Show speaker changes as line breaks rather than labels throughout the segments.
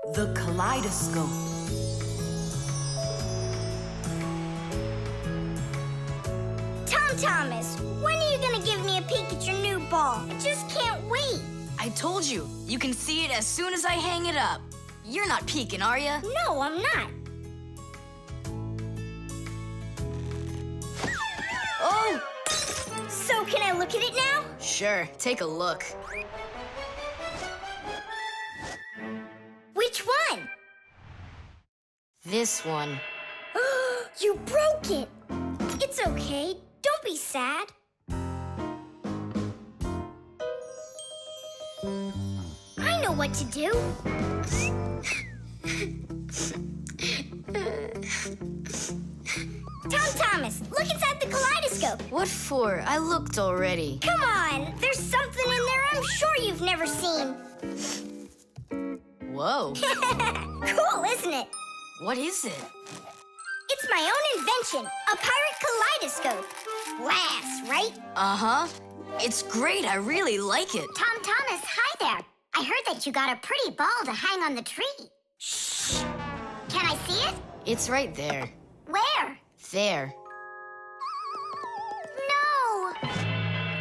The kaleidoscope.
Thomas, when are you gonna give me a peek at your new ball? I just can't wait.
I told you, you can see it as soon as I hang it up. You're not peeking, are you?
No, I'm not.
Oh!
So can I look at it now?
Sure, take a look.
Which one?
This one.
You broke it. It's okay. Don't be sad. I know what to do. Thomas, look inside the kaleidoscope.
What for? I looked already.
Come on, there's something in there I'm sure you've never seen.
Whoa.
Cool, isn't it?
What is it?
It's my own invention, a pirate kaleidoscope. Laughs, right?
Uh-huh. It's great. I really like it.
Thomas, hi there. I heard that you got a pretty ball to hang on the tree. Shh. Can I see it?
It's right there.
Where?
There.
No.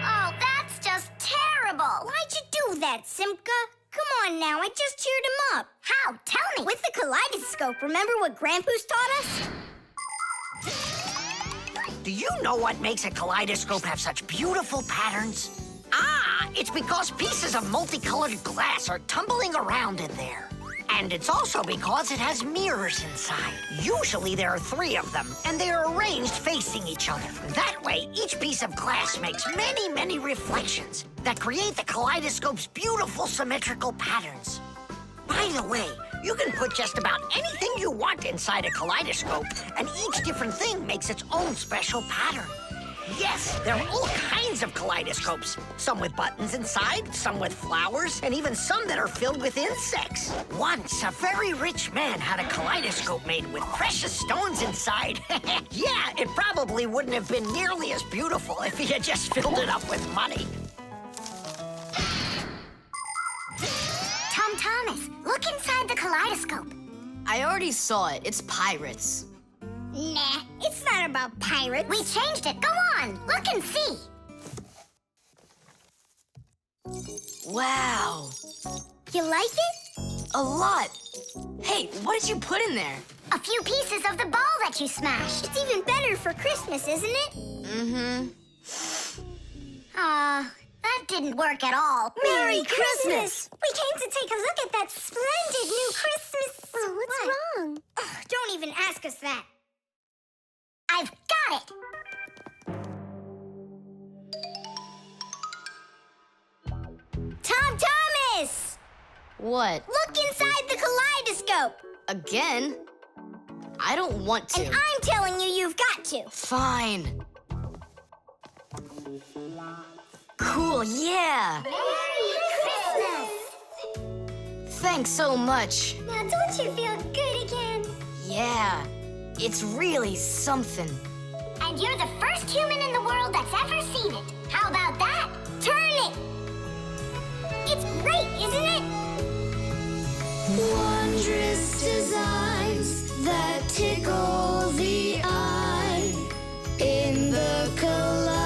Oh, that's just terrible. Why'd you do that, Simka? Come on now, I just cheered him up. How? Tell me. With the kaleidoscope, remember what Grandpa's taught us?
Do you know what makes a kaleidoscope have such beautiful patterns? Ah, it's because pieces of multicolored glass are tumbling around in there. And it's also because it has mirrors inside. Usually there are 3 of them, and they are arranged facing each other. That way, each piece of glass makes many, many reflections that create the kaleidoscope's beautiful symmetrical patterns. By the way, you can put just about anything you want inside a kaleidoscope, and each different thing makes its own special pattern. Yes, there are all kinds of kaleidoscopes. Some with buttons inside, some with flowers, and even some that are filled with insects. Once, a very rich man had a kaleidoscope made with precious stones inside. Yeah, it probably wouldn't have been nearly as beautiful if he had just filled it up with money.
Thomas, look inside the kaleidoscope.
I already saw it. It's pirates.
Nah, it's not about pirates. We changed it. Go on, look and see.
Wow.
You like it?
A lot. Hey, what did you put in there?
A few pieces of the ball that you smashed. It's even better for Christmas, isn't it?
Mm-hmm.
That didn't work at all. Merry Christmas! We came to take a look at that splendid new Christmas... Oh, what's wrong? Oh, don't even ask us that. I've got it! Thomas!
What?
Look inside the kaleidoscope!
Again? I don't want to.
And I'm telling you, you've got to.
Fine. Cool, yeah.
Merry Christmas!
Thanks so much.
Now don't you feel good again?
Yeah, it's really something.
And you're the first human in the world that's ever seen it. How about that? Turn it! It's great, isn't it?
Wondrous designs that tickle the eye in the kaleidoscope.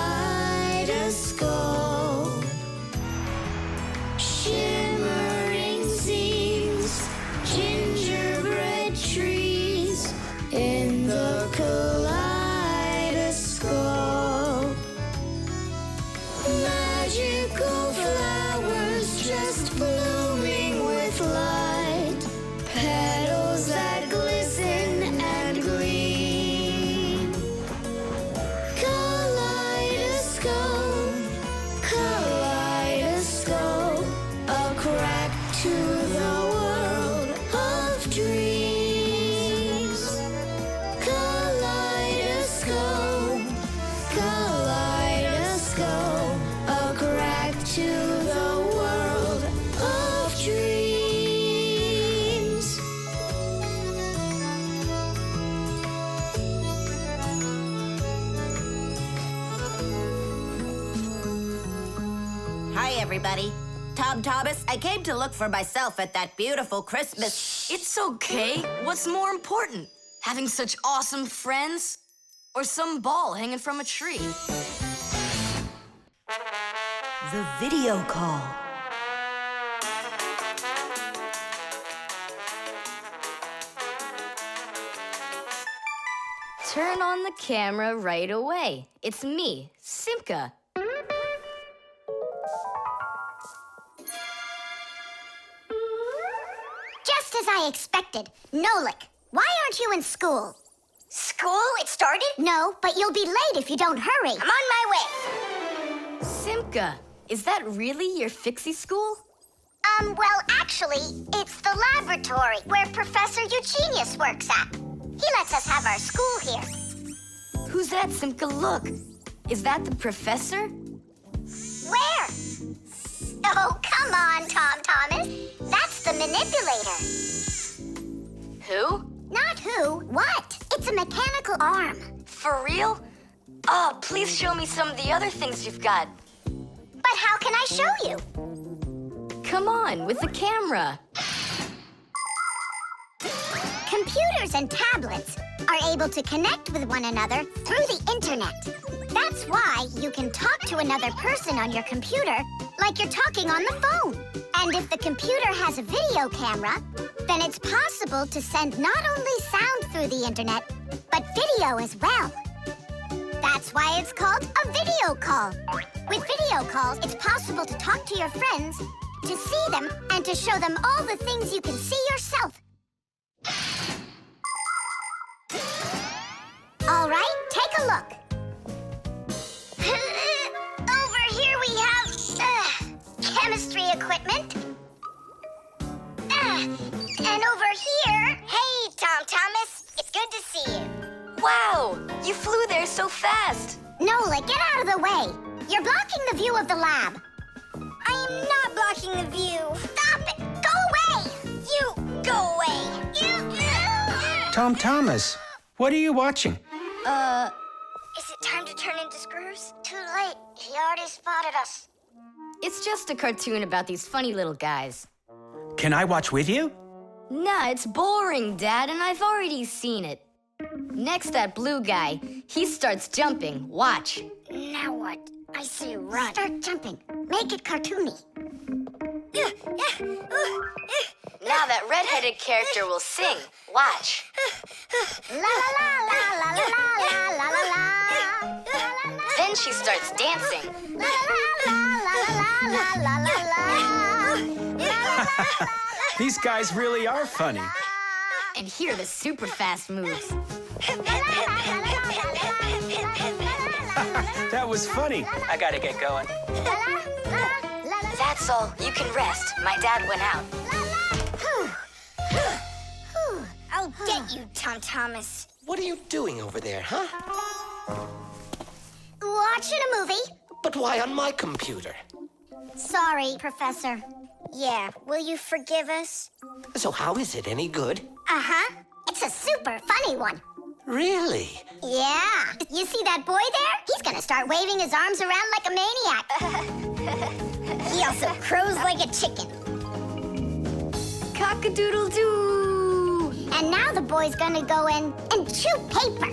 Shimmering scenes, gingerbread trees in the kaleidoscope. Magical flowers just blooming with light, petals that glisten and gleam. Kaleidoscope, kaleidoscope, a crack to the world of dreams. Kaleidoscope, kaleidoscope, a crack to the world of dreams.
Hi, everybody.
Tom Thomas, I came to look for myself at that beautiful Christmas.
It's okay. What's more important? Having such awesome friends? Or some ball hanging from a tree?
The video call.
Turn on the camera right away. It's me, Simka.
Just as I expected. Nolik, why aren't you in school? School? It started? No, but you'll be late if you don't hurry. I'm on my way.
Simka, is that really your Fixie school?
Well, actually, it's the laboratory where Professor Eugenius works at. He lets us have our school here.
Who's that, Simka? Look. Is that the professor?
Where? Oh, come on, Tom Thomas. That's the manipulator.
Who?
Not who, what? It's a mechanical arm.
For real? Oh, please show me some of the other things you've got.
But how can I show you?
Come on, with the camera.
Computers and tablets are able to connect with one another through the internet. That's why you can talk to another person on your computer like you're talking on the phone. And if the computer has a video camera, then it's possible to send not only sound through the internet, but video as well. That's why it's called a video call. With video calls, it's possible to talk to your friends, to see them, and to show them all the things you can see yourself. All right, take a look. Over here we have chemistry equipment. And over here, hey, Tom Thomas, it's good to see you.
Wow, you flew there so fast.
Nolik, get out of the way. You're blocking the view of the lab. I am not blocking the view. Stop it! Go away! You, go away! You...
Tom Thomas, what are you watching?
Is it time to turn into screws? Too late. He already spotted us.
It's just a cartoon about these funny little guys.
Can I watch with you?
Nah, it's boring, Dad, and I've already seen it. Next, that blue guy, he starts jumping. Watch.
Now what? I say run. Start jumping. Make it cartoony.
Now that redheaded character will sing. Watch.
La la la la la la la la la la.
Then she starts dancing.
La la la la la la la la.
These guys really are funny.
And here are the super fast moves.
That was funny. I gotta get going.
That's all. You can rest. My dad went out.
I'll get you, Tom Thomas.
What are you doing over there, huh?
Watching a movie.
But why on my computer?
Sorry, Professor. Yeah, will you forgive us?
So how is it any good?
Uh-huh. It's a super funny one.
Really?
Yeah. You see that boy there? He's gonna start waving his arms around like a maniac. He also crows like a chicken.
Cock-a-doodle-doo!
And now the boy's gonna go in and chew paper.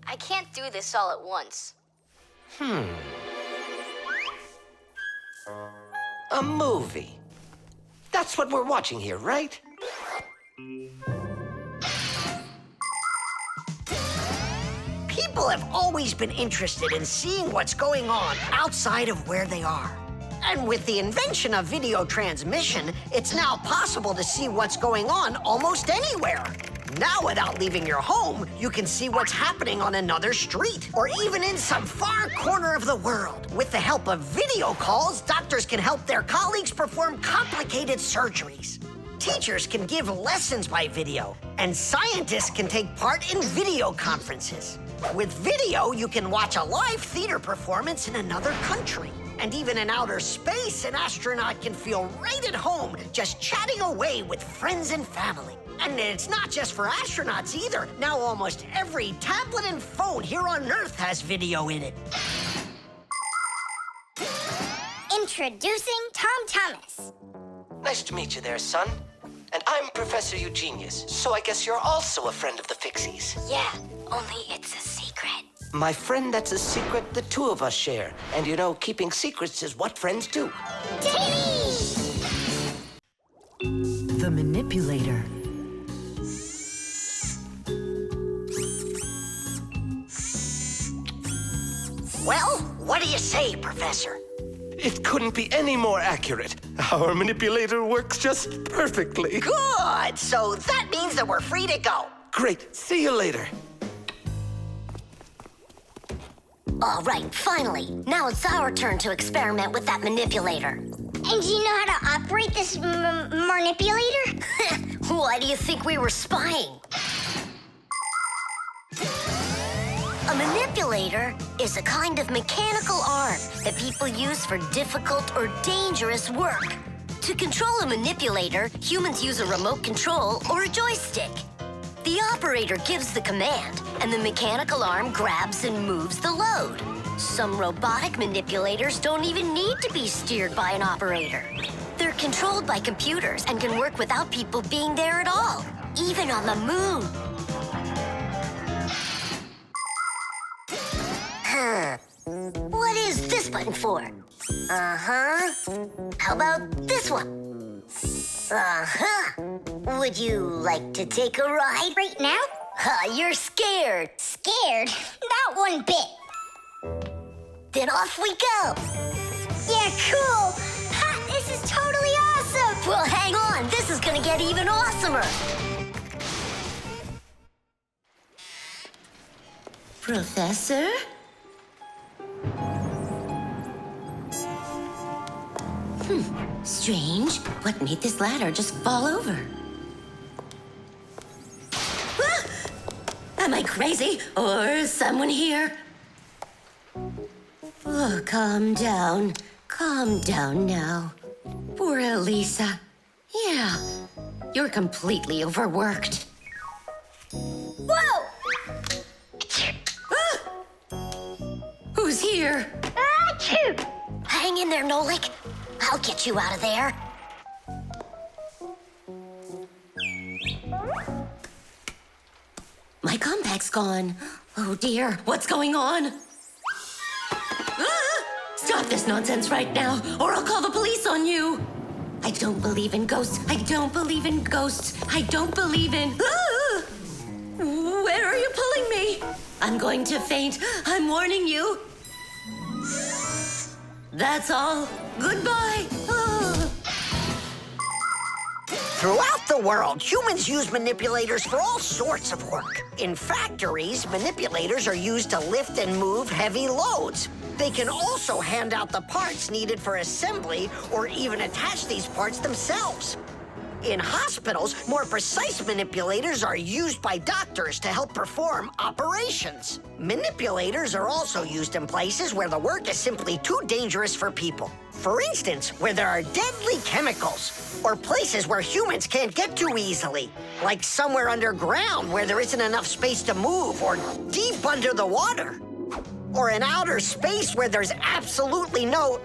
I can't do this all at once.
A movie. That's what we're watching here, right?
People have always been interested in seeing what's going on outside of where they are. And with the invention of video transmission, it's now possible to see what's going on almost anywhere. Now, without leaving your home, you can see what's happening on another street or even in some far corner of the world. With the help of video calls, doctors can help their colleagues perform complicated surgeries. Teachers can give lessons by video, and scientists can take part in video conferences. With video, you can watch a live theater performance in another country. And even in outer space, an astronaut can feel right at home just chatting away with friends and family. And it's not just for astronauts either. Now almost every tablet and phone here on Earth has video in it.
Introducing Tom Thomas.
Nice to meet you there, son. And I'm Professor Eugenius, so I guess you're also a friend of the Fixies.
Yeah, only it's a secret.
My friend, that's a secret the two of us share. And you know, keeping secrets is what friends do.
Davey!
The manipulator.
Well, what do you say, Professor?
It couldn't be any more accurate. Our manipulator works just perfectly.
Good! So that means that we're free to go.
Great. See you later.
All right, finally. Now it's our turn to experiment with that manipulator. And do you know how to operate this manipulator? Why do you think we were spying? A manipulator is a kind of mechanical arm that people use for difficult or dangerous work. To control a manipulator, humans use a remote control or a joystick. The operator gives the command, and the mechanical arm grabs and moves the load. Some robotic manipulators don't even need to be steered by an operator. They're controlled by computers and can work without people being there at all, even on the moon. What is this button for? Uh-huh. How about this one? Uh-huh. Would you like to take a ride right now? You're scared. Scared? Not one bit. Then off we go. Yeah, cool. Ha, this is totally awesome. Well, hang on. This is gonna get even awesomer. Professor? Strange. What made this ladder just fall over? Ah! Am I crazy? Or someone here? Oh, calm down. Calm down now. Poor Elisa. Yeah, you're completely overworked. Whoa! Ah! Who's here? Achoo! Hang in there, Nolik. I'll get you out of there. My compact's gone. Oh dear, what's going on? Ah! Stop this nonsense right now, or I'll call the police on you. I don't believe in ghosts. I don't believe in ghosts. I don't believe in... Ah! Where are you pulling me? I'm going to faint. I'm warning you. That's all. Goodbye. Oh.
Throughout the world, humans use manipulators for all sorts of work. In factories, manipulators are used to lift and move heavy loads. They can also hand out the parts needed for assembly or even attach these parts themselves. In hospitals, more precise manipulators are used by doctors to help perform operations. Manipulators are also used in places where the work is simply too dangerous for people. For instance, where there are deadly chemicals, or places where humans can't get to easily, like somewhere underground where there isn't enough space to move, or deep under the water. Or in outer space where there's absolutely no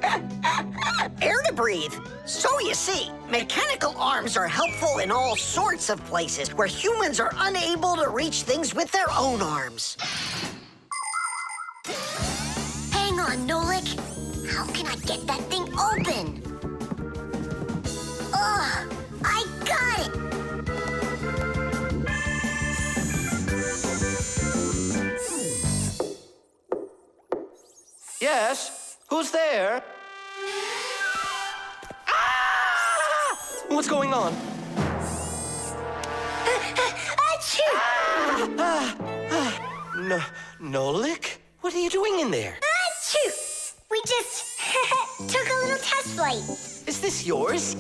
air to breathe. So you see, mechanical arms are helpful in all sorts of places where humans are unable to reach things with their own arms. Hang on, Nolik. How can I get that thing open? Ugh, I got it!
Yes? Who's there? Ah! What's going on?
Achoo!
Nolik? What are you doing in there?
Achoo! We just took a little test flight.
Is this yours?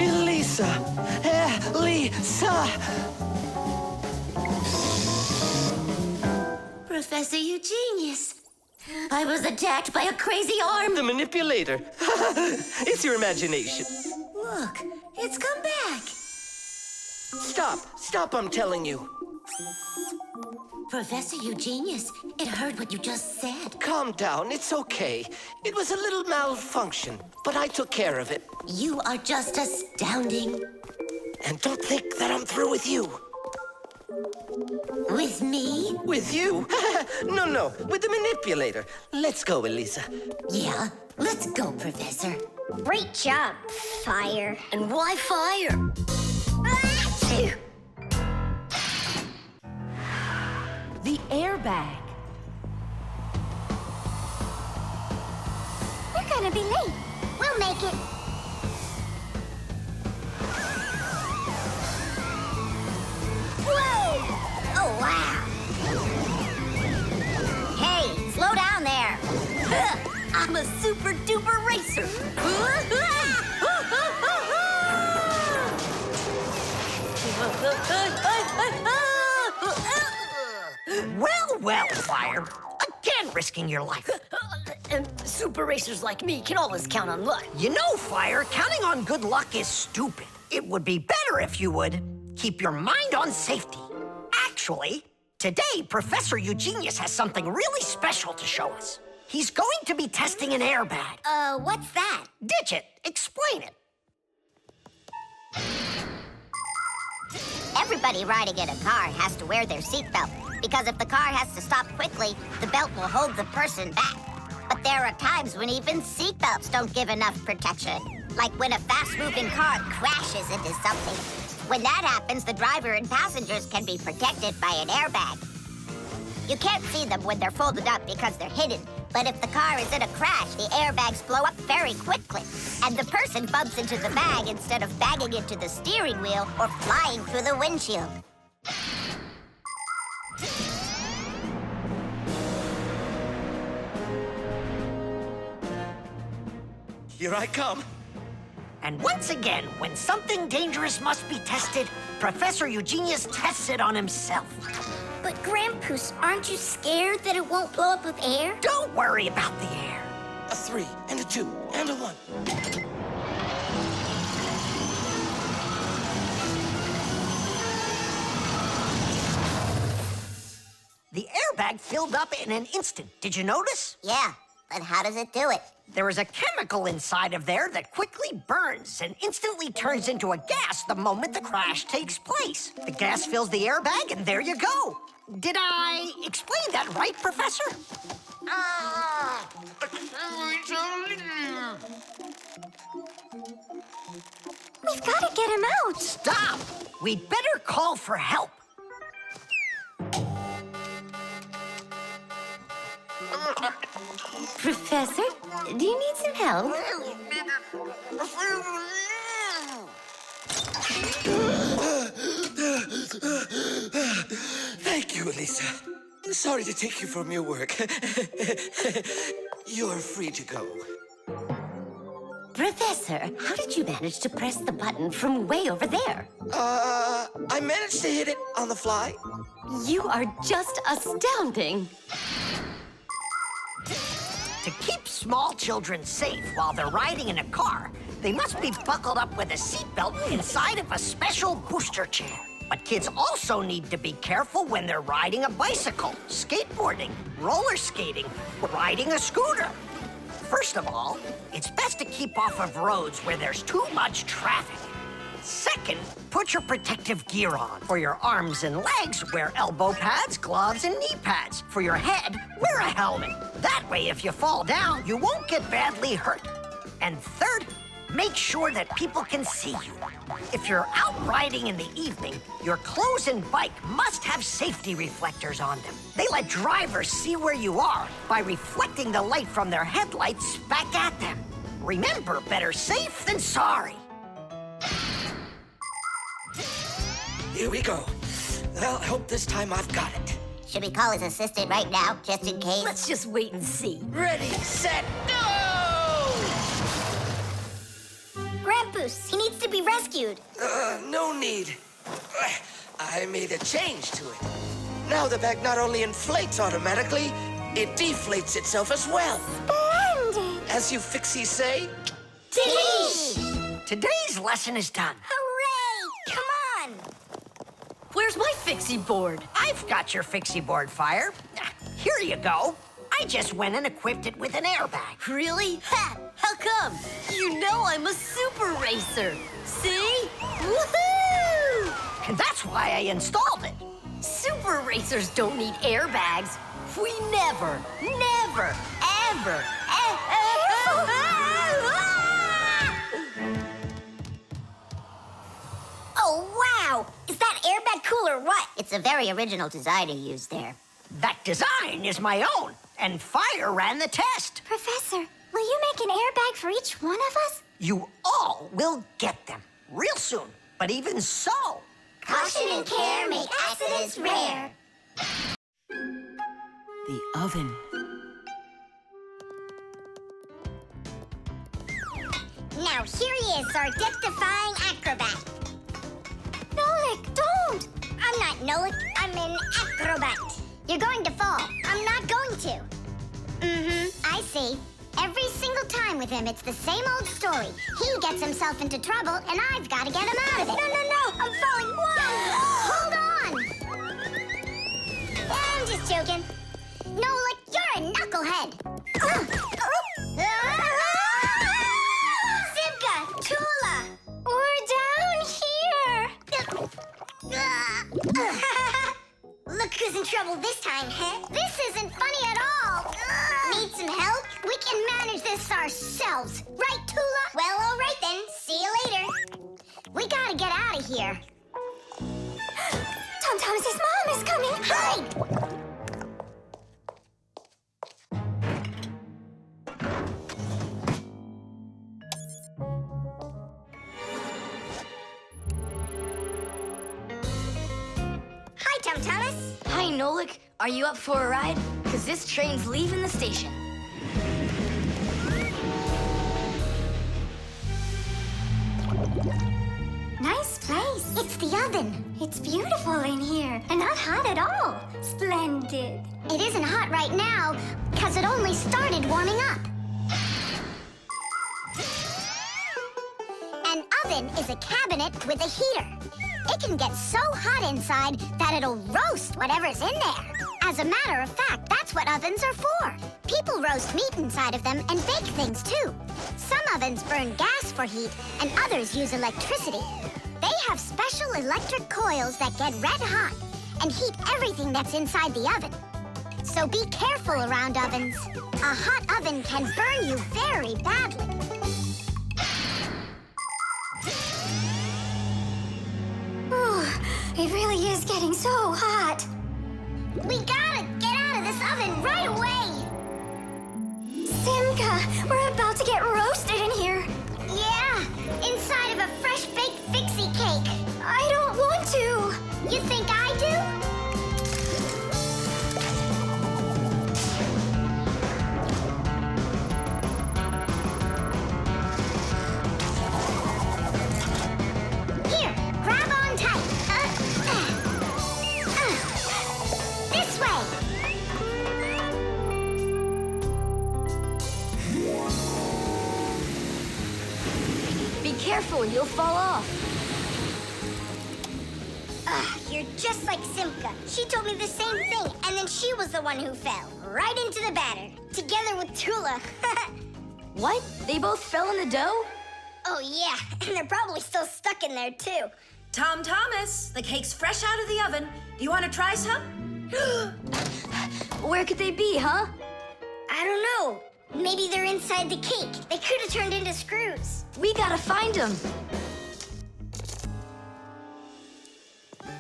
Elisa! Elisa!
Professor Eugenius.
I was attacked by a crazy arm.
The manipulator. It's your imagination.
Look, it's come back.
Stop, I'm telling you.
Professor Eugenius, it heard what you just said.
Calm down, it's okay. It was a little malfunction, but I took care of it.
You are just astounding.
And don't think that I'm through with you.
With me?
With you? No, with the manipulator. Let's go, Elisa.
Yeah, let's go, Professor.
Great job, Fire.
And why fire?
Achoo!
The airbag.
We're gonna be late. We'll make it. Whoa! Oh, wow.
Hey, slow down there. I'm a super duper racer.
Well, Fire. Again, risking your life.
And super racers like me can always count on luck.
You know, Fire, counting on good luck is stupid. It would be better if you would keep your mind on safety. Actually, today, Professor Eugenius has something really special to show us. He's going to be testing an airbag.
What's that?
Digit, explain it.
Everybody riding in a car has to wear their seatbelt, because if the car has to stop quickly, the belt will hold the person back. But there are times when even seatbelts don't give enough protection, like when a fast-moving car crashes into something. When that happens, the driver and passengers can be protected by an airbag. You can't see them when they're folded up because they're hidden, but if the car is in a crash, the airbags blow up very quickly, and the person bumps into the bag instead of banging into the steering wheel or flying through the windshield.
Here I come.
And once again, when something dangerous must be tested, Professor Eugenius tests it on himself.
But Grandpoos, aren't you scared that it won't blow up with air?
Don't worry about the air.
A 3, and a 2, and a 1.
The airbag filled up in an instant. Did you notice?
Yeah, but how does it do it?
There is a chemical inside of there that quickly burns and instantly turns into a gas the moment the crash takes place. The gas fills the airbag, and there you go. Did I explain that right, Professor?
We've got to get him out.
Stop! We'd better call for help.
Professor, do you need some help?
Thank you, Elisa. Sorry to take you from your work. You're free to go.
Professor, how did you manage to press the button from way over there?
I managed to hit it on the fly.
You are just astounding.
To keep small children safe while they're riding in a car, they must be buckled up with a seatbelt inside of a special booster chair. But kids also need to be careful when they're riding a bicycle, skateboarding, roller skating, or riding a scooter. First of all, it's best to keep off of roads where there's too much traffic. Second, put your protective gear on. For your arms and legs, wear elbow pads, gloves, and knee pads. For your head, wear a helmet. That way, if you fall down, you won't get badly hurt. And third, make sure that people can see you. If you're out riding in the evening, your clothes and bike must have safety reflectors on them. They let drivers see where you are by reflecting the light from their headlights back at them. Remember, better safe than sorry.
Here we go. Well, I hope this time I've got it.
Should we call his assistant right now, just in case?
Let's just wait and see.
Ready, set, go!
Grandpoos, he needs to be rescued.
No need. I made a change to it. Now the bag not only inflates automatically, it deflates itself as well.
Splendid!
As you Fixies say,
Today's lesson is done.
Hooray! Come on!
Where's my Fixie board?
I've got your Fixie board, Fire. Here you go. I just went and equipped it with an airbag.
Really? Ha! How come? You know I'm a super racer. See? Woohoo!
And that's why I installed it.
Super racers don't need airbags. We never, ever.
Oh, wow! Is that airbag cool or what?
It's a very original design you used there.
That design is my own, and Fire ran the test.
Professor, will you make an airbag for each one of us?
You all will get them real soon. But even so,
Caution and care make accidents rare.
The oven.
Now here he is, our death-defying acrobat. Nolik, don't! I'm not Nolik, I'm an acrobat. You're going to fall. I'm not going to. I see. Every single time with him, it's the same old story. He gets himself into trouble, and I've got to get him out of it. No, I'm falling. Whoa! Hold on! I'm just joking. Nolik, you're a knucklehead. Simka, Tula, we're down here. Look who's in trouble this time, huh? This isn't funny at all. Need some help? We can manage this ourselves. Right, Tula? Well, all right then. See you later. We gotta get out of here. Tom Thomas's mom is coming. Hide! Hi, Tom Thomas.
Hi, Nolik. Are you up for a ride? Because this train's leaving the station.
Nice place. It's the oven. It's beautiful in here and not hot at all. Splendid. It isn't hot right now because it only started warming up. An oven is a cabinet with a heater. It can get so hot inside that it'll roast whatever's in there. As a matter of fact, that's what ovens are for. People roast meat inside of them and bake things too. Some ovens burn gas for heat and others use electricity. They have special electric coils that get red hot and heat everything that's inside the oven. So be careful around ovens. A hot oven can burn you very badly. It really is getting so hot. We gotta get out of this oven right away. Simka, we're about to get roasted in here. Yeah, inside of a fresh-baked Fixie cake. I don't want to. You think I do? Here, grab on tight. This way.
Be careful, you'll fall off.
You're just like Simka. She told me the same thing, and then she was the one who fell. Right into the batter. Together with Tula.
What? They both fell in the dough?
Oh, yeah. And they're probably still stuck in there, too.
Tom Thomas, the cake's fresh out of the oven. Do you want to try some?
Where could they be, huh?
I don't know. Maybe they're inside the cake. They could have turned into screws.
We gotta find them.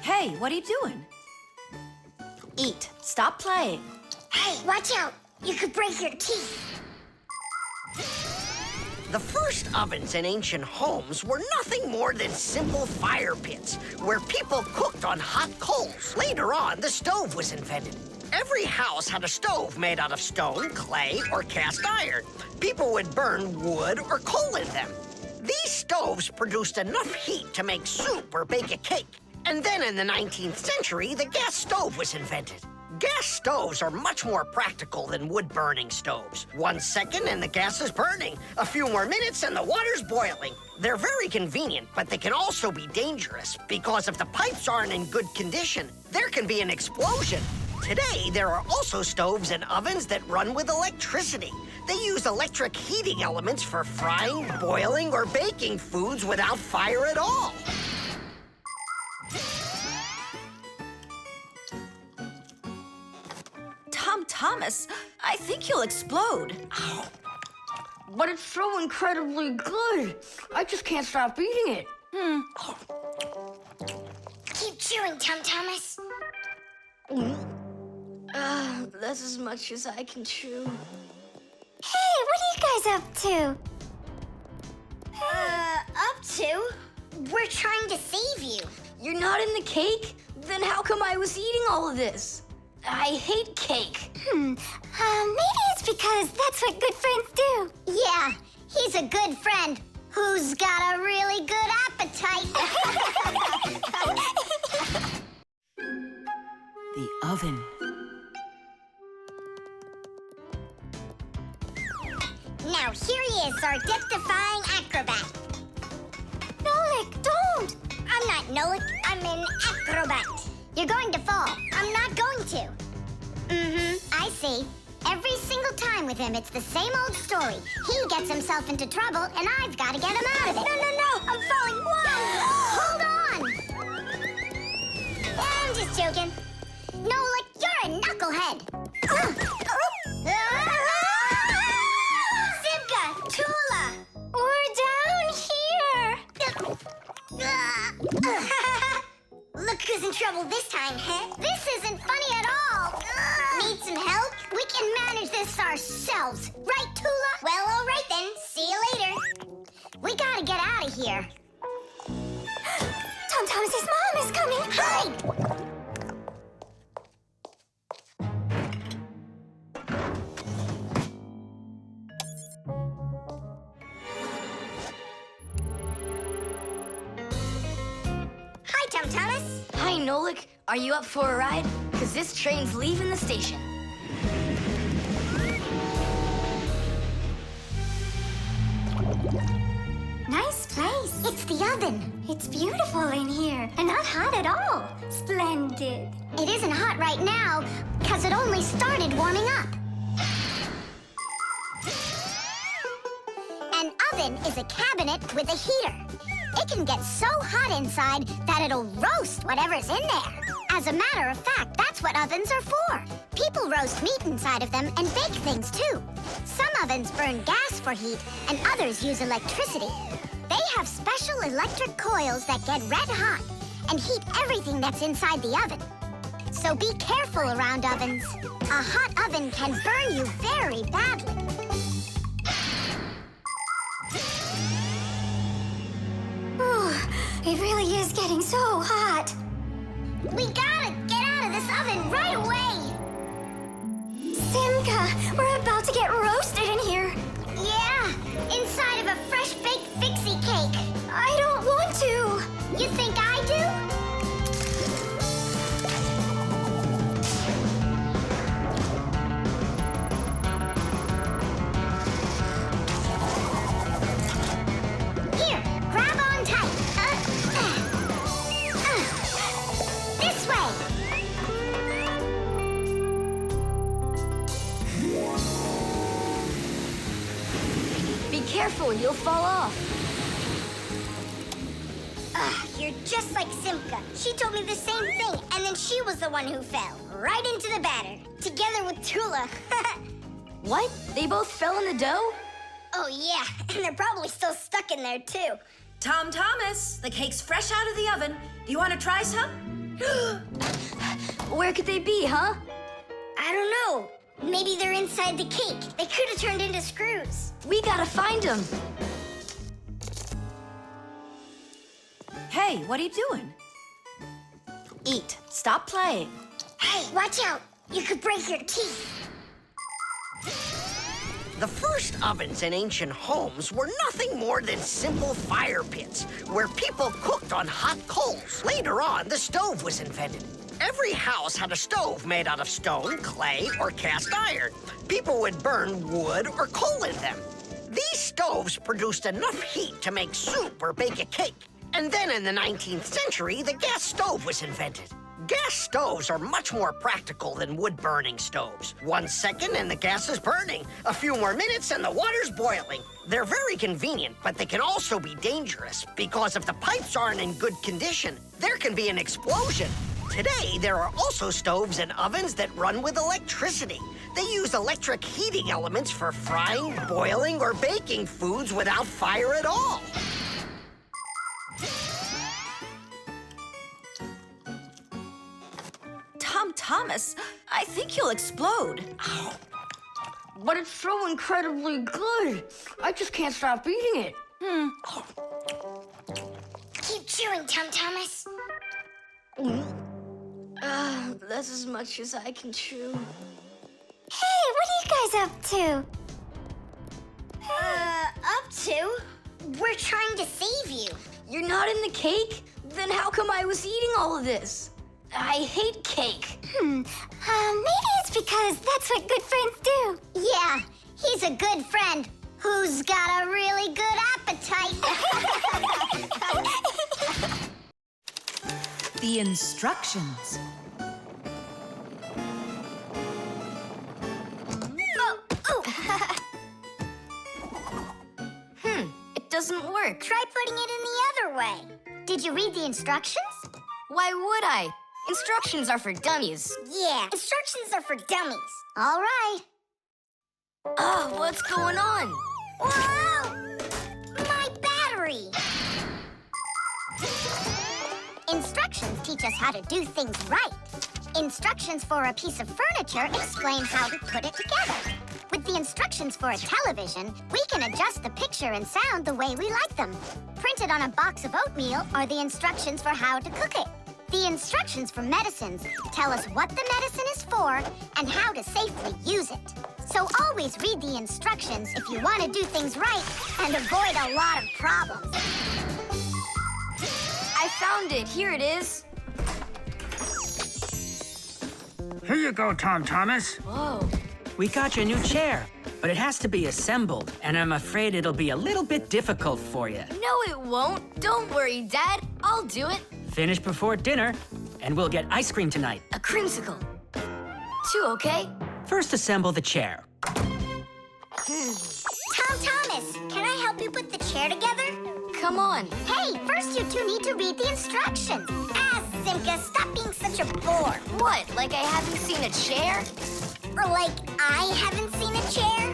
Hey, what are you doing? Eat. Stop playing.
Hey, watch out. You could break your teeth.
the first ovens in ancient homes were nothing more than simple fire pits where people cooked on hot coals. Later on, the stove was invented. Every house had a stove made out of stone, clay, or cast iron. People would burn wood or coal in them. These stoves produced enough heat to make soup or bake a cake. And then in the 19th century, the gas stove was invented. Gas stoves are much more practical than wood-burning stoves. 1 second and the gas is burning. A few more minutes and the water's boiling. They're very convenient, but they can also be dangerous because if the pipes aren't in good condition, there can be an explosion. Today, there are also stoves and ovens that run with electricity. They use electric heating elements for frying, boiling, or baking foods without fire at all.
Thomas, I think you'll explode.
But it's so incredibly good. I just can't stop eating it.
Keep chewing, Thomas.
That's as much as I can chew.
Hey, what are you guys up to? Up to? We're trying to save you.
You're not in the cake? Then how come I was eating all of this? I hate cake.
Maybe it's because that's what good friends do. Yeah, he's a good friend who's got a really good appetite.
The oven.
Now here he is, our death-defying acrobat. Nolik, don't! I'm not Nolik, I'm an acrobat. You're going to fall. I'm not going to. I see. Every single time with him, it's the same old story. He gets himself into trouble, and I've got to get him out of it. No, I'm falling. Whoa! Hold on! I'm just joking. Nolik, you're a knucklehead. Simka, Tula, we're down here. Look who's in trouble this time, huh? This isn't funny at all. Need some help? We can manage this ourselves. Right, Tula? Well, all right then. See you later. We gotta get out of here. Thomas's mom is coming. Hide! Hi, Thomas.
Hi, Nolik. Are you up for a ride? Because this train's leaving the station.
Nice place. It's the oven. It's beautiful in here and not hot at all. Splendid. It isn't hot right now because it only started warming up. An oven is a cabinet with a heater. It can get so hot inside that it'll roast whatever's in there. As a matter of fact, that's what ovens are for. People roast meat inside of them and bake things too. Some ovens burn gas for heat and others use electricity. They have special electric coils that get red hot and heat everything that's inside the oven. So be careful around ovens. A hot oven can burn you very badly. It really is getting so hot. We gotta get out of this oven right away. Simka, we're about to get roasted in here. Yeah, inside of a fresh-baked Fixie cake. I don't want to. You think I do? Here, grab on tight. This way.
Be careful, you'll fall off.
You're just like Simka. She told me the same thing, and then she was the one who fell. Right into the batter. Together with Tula.
What? They both fell in the dough?
Oh, yeah. And they're probably still stuck in there, too.
Thomas, the cake's fresh out of the oven. Do you want to try some?
Where could they be, huh?
I don't know. Maybe they're inside the cake. They could have turned into screws.
We gotta find them.
Hey, what are you doing? Eat. Stop playing.
Hey, watch out. You could break your teeth.
The first ovens in ancient homes were nothing more than simple fire pits where people cooked on hot coals. Later on, the stove was invented. Every house had a stove made out of stone, clay, or cast iron. People would burn wood or coal in them. These stoves produced enough heat to make soup or bake a cake. And then in the 19th century, the gas stove was invented. Gas stoves are much more practical than wood-burning stoves. 1 second and the gas is burning. A few more minutes and the water's boiling. They're very convenient, but they can also be dangerous because if the pipes aren't in good condition, there can be an explosion. Today, there are also stoves and ovens that run with electricity. They use electric heating elements for frying, boiling, or baking foods without fire at all.
Thomas, I think you'll explode.
But it's so incredibly good. I just can't stop eating it.
Keep chewing, Thomas.
That's as much as I can chew.
Hey, what are you guys up to? Up to? We're trying to save you.
You're not in the cake? Then how come I was eating all of this? I hate cake.
Maybe it's because that's what good friends do. Yeah, he's a good friend who's got a really good appetite.
The instructions.
It doesn't work.
Try putting it in the other way. Did you read the instructions?
Why would I? Instructions are for dummies.
Yeah, instructions are for dummies. All right.
What's going on?
Whoa! My battery! Instructions teach us how to do things right. Instructions for a piece of furniture explain how to put it together. With the instructions for a television, we can adjust the picture and sound the way we like them. Printed on a box of oatmeal are the instructions for how to cook it. The instructions for medicines tell us what the medicine is for and how to safely use it. So always read the instructions if you want to do things right and avoid a lot of problems.
I found it. Here it is.
Here you go, Thomas.
Whoa.
We got you a new chair, but it has to be assembled, and I'm afraid it'll be a little bit difficult for you.
No, it won't. Don't worry, Dad. I'll do it.
Finish before dinner, and we'll get ice cream tonight.
A creamsicle. 2, okay?
First, assemble the chair.
Thomas, can I help you put the chair together?
Come on.
Hey, first you two need to read the instructions. Simka, stop being such a bore.
What, like I haven't seen a chair?
Or like I haven't seen a chair?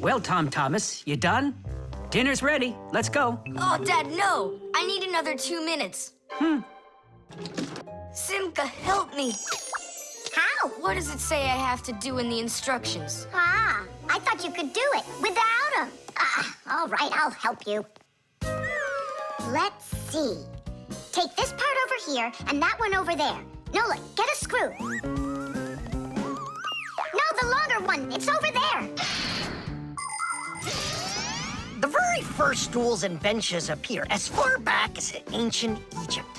Well, Thomas, you done? Dinner's ready. Let's go.
Oh, Dad, no. I need another 2 minutes. Simka, help me.
How?
What does it say I have to do in the instructions?
Ah, I thought you could do it without him. All right, I'll help you. Let's see. Take this part over here and that one over there. Nolik, get a screw. No, the longer one. It's over there.
The very first stools and benches appear as far back as ancient Egypt.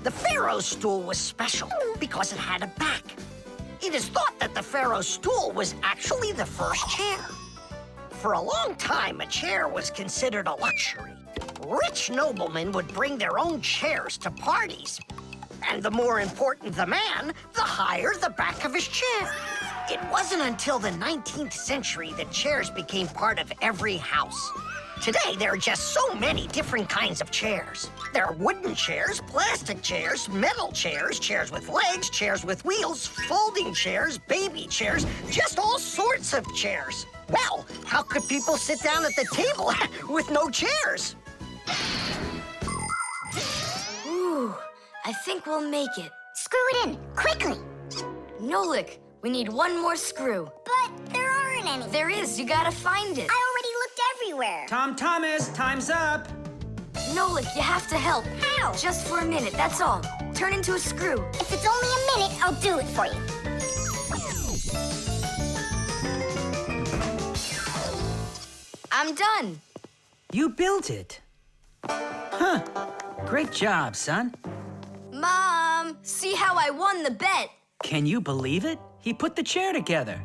The pharaoh's stool was special because it had a back. It is thought that the pharaoh's stool was actually the first chair. For a long time, a chair was considered a luxury. Rich noblemen would bring their own chairs to parties. And the more important the man, the higher the back of his chair. It wasn't until the 19th century that chairs became part of every house. Today, there are just so many different kinds of chairs. There are wooden chairs, plastic chairs, metal chairs, chairs with legs, chairs with wheels, folding chairs, baby chairs, just all sorts of chairs. Well, how could people sit down at the table with no chairs?
Ooh, I think we'll make it.
Screw it in, quickly.
Nolik, we need one more screw.
But there aren't any.
There is, you gotta find it.
I already looked everywhere.
Tom Thomas, time's up.
Nolik, you have to help.
How?
Just for a minute, that's all. Turn into a screw.
If it's only a minute, I'll do it for you.
I'm done.
You built it. Huh. Great job, son.
Mom, see how I won the bet?
Can you believe it? He put the chair together.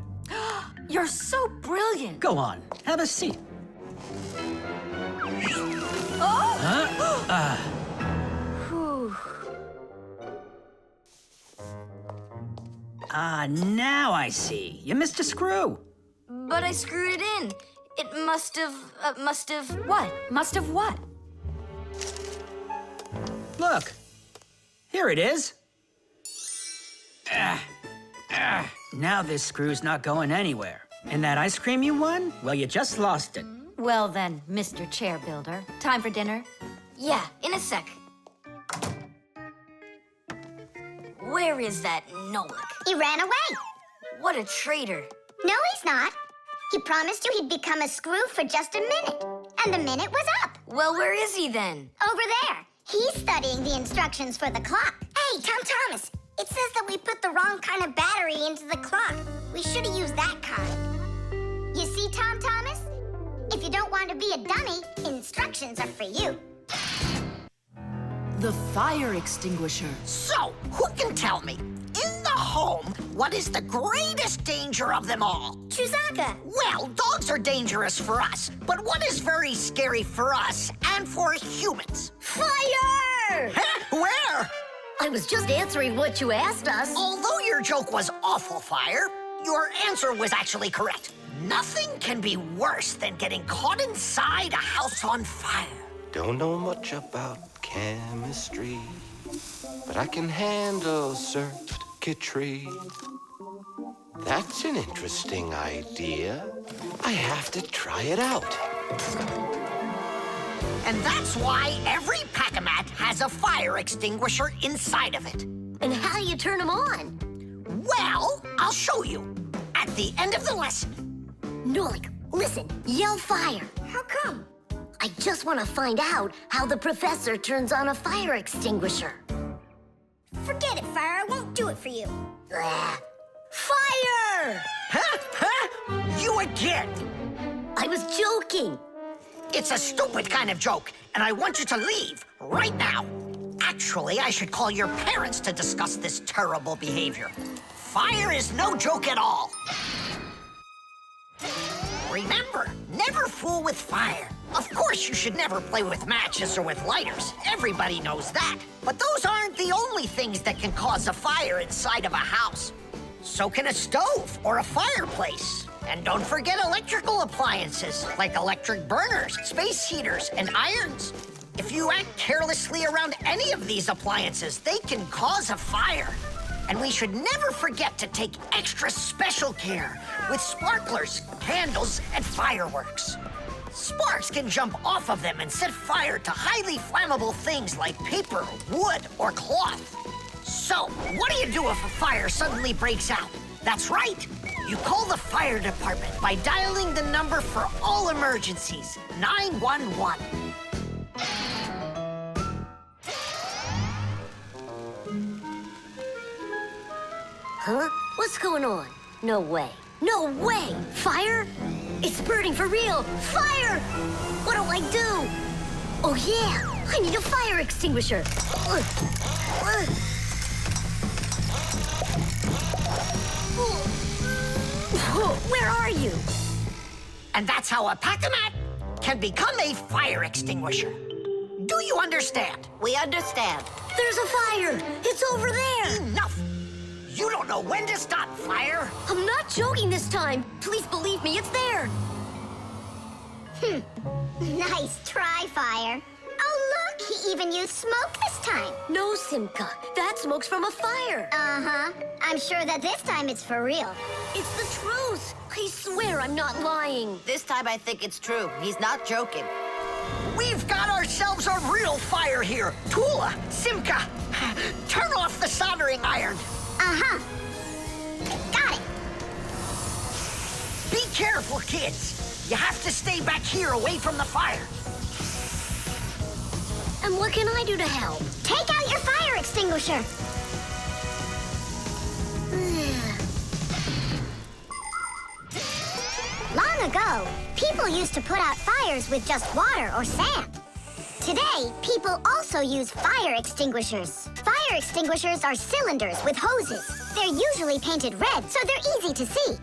You're so brilliant.
Go on, have a seat.
Oh! Whew.
Now I see. You missed a screw.
But I screwed it in. It must have, what? Must have what?
Look, here it is. Now this screw's not going anywhere. And that ice cream you won? Well, you just lost it.
Well then, Mr. Chair Builder, time for dinner?
Yeah, in a sec. Where is that Nolik?
He ran away.
What a traitor.
No, he's not. He promised you he'd become a screw for just a minute. And the minute was up.
Well, where is he then?
Over there. He's studying the instructions for the clock. Hey, Tom Thomas, it says that we put the wrong kind of battery into the clock. We should have used that kind. You see, Tom Thomas? If you don't want to be a dummy, instructions are for you.
The fire extinguisher.
So, who can tell me, in the home, what is the greatest danger of them all?
Chuzaka.
Well, dogs are dangerous for us, but what is very scary for us and for humans?
Fire!
Huh? Where?
I was just answering what you asked us.
Although your joke was awful, Fire, your answer was actually correct. Nothing can be worse than getting caught inside a house on fire.
Don't know much about chemistry, but I can handle circuitry. That's an interesting idea. I have to try it out.
And that's why every Pack-A-Mat has a fire extinguisher inside of it.
And how do you turn them on?
Well, I'll show you at the end of the lesson.
Nolik, listen, yell fire.
How come?
I just want to find out how the professor turns on a fire extinguisher.
Forget it, Fire. I won't do it for you.
Fire!
Huh? You again!
I was joking.
It's a stupid kind of joke, and I want you to leave right now. Actually, I should call your parents to discuss this terrible behavior. Fire is no joke at all. Remember, never fool with fire. Of course, you should never play with matches or with lighters. Everybody knows that. But those aren't the only things that can cause a fire inside of a house. So can a stove or a fireplace. And don't forget electrical appliances, like electric burners, space heaters, and irons. If you act carelessly around any of these appliances, they can cause a fire. And we should never forget to take extra special care with sparklers, candles, and fireworks. Sparks can jump off of them and set fire to highly flammable things like paper, wood, or cloth. So, what do you do if a fire suddenly breaks out? That's right. You call the fire department by dialing the number for all emergencies, 911.
Huh? What's going on? No way. No way! Fire? It's burning for real! Fire! What do I do? Oh yeah! I need a fire extinguisher! Where are you?
And that's how a Pack-A-Mat can become a fire extinguisher. Do you understand?
We understand. There's a fire! It's over there!
Enough! You don't know when to stop fire.
I'm not joking this time. Please believe me, it's there.
Nice try, Fire. Oh, look, he even used smoke this time.
No, Simka. That smoke's from a fire.
Uh-huh. I'm sure that this time it's for real.
It's the truth. I swear I'm not lying.
This time I think it's true. He's not joking.
We've got ourselves a real fire here. Tula, Simka, turn off the soldering iron.
Uh-huh. Got it.
Be careful, kids. You have to stay back here away from the fire.
And what can I do to help?
Take out your fire extinguisher. Long ago, people used to put out fires with just water or sand. Today, people also use fire extinguishers. Fire extinguishers are cylinders with hoses. They're usually painted red, so they're easy to see.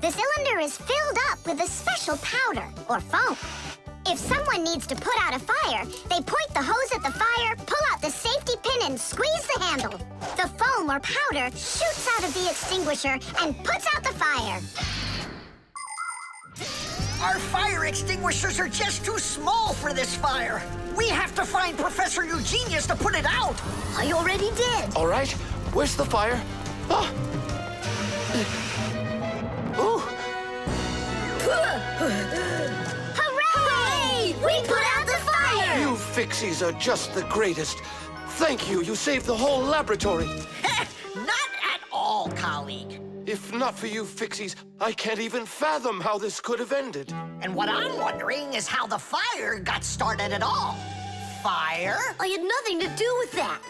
The cylinder is filled up with a special powder, or foam. If someone needs to put out a fire, they point the hose at the fire, pull out the safety pin, and squeeze the handle. The foam or powder shoots out of the extinguisher and puts out the fire.
Our fire extinguishers are just too small for this fire. We have to find Professor Eugenius to put it out.
I already did.
All right, where's the fire? Ah! Ooh!
Hooray! We put out the fire!
You Fixies are just the greatest. Thank you, you saved the whole laboratory.
Not at all, colleague.
If not for you Fixies, I can't even fathom how this could have ended.
And what I'm wondering is how the fire got started at all. Fire?
I had nothing to do with that.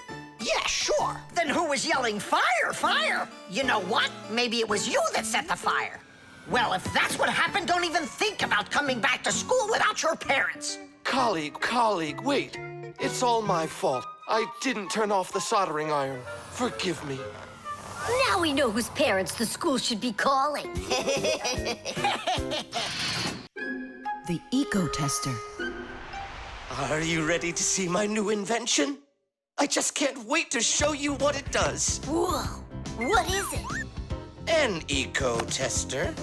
Yeah, sure. Then who was yelling, fire, fire? You know what? Maybe it was you that set the fire. Well, if that's what happened, don't even think about coming back to school without your parents.
Colleague, wait. It's all my fault. I didn't turn off the soldering iron. Forgive me.
Now we know whose parents the school should be calling.
The eco-tester.
Are you ready to see my new invention? I just can't wait to show you what it does.
Whoa, what is it?
An eco-tester.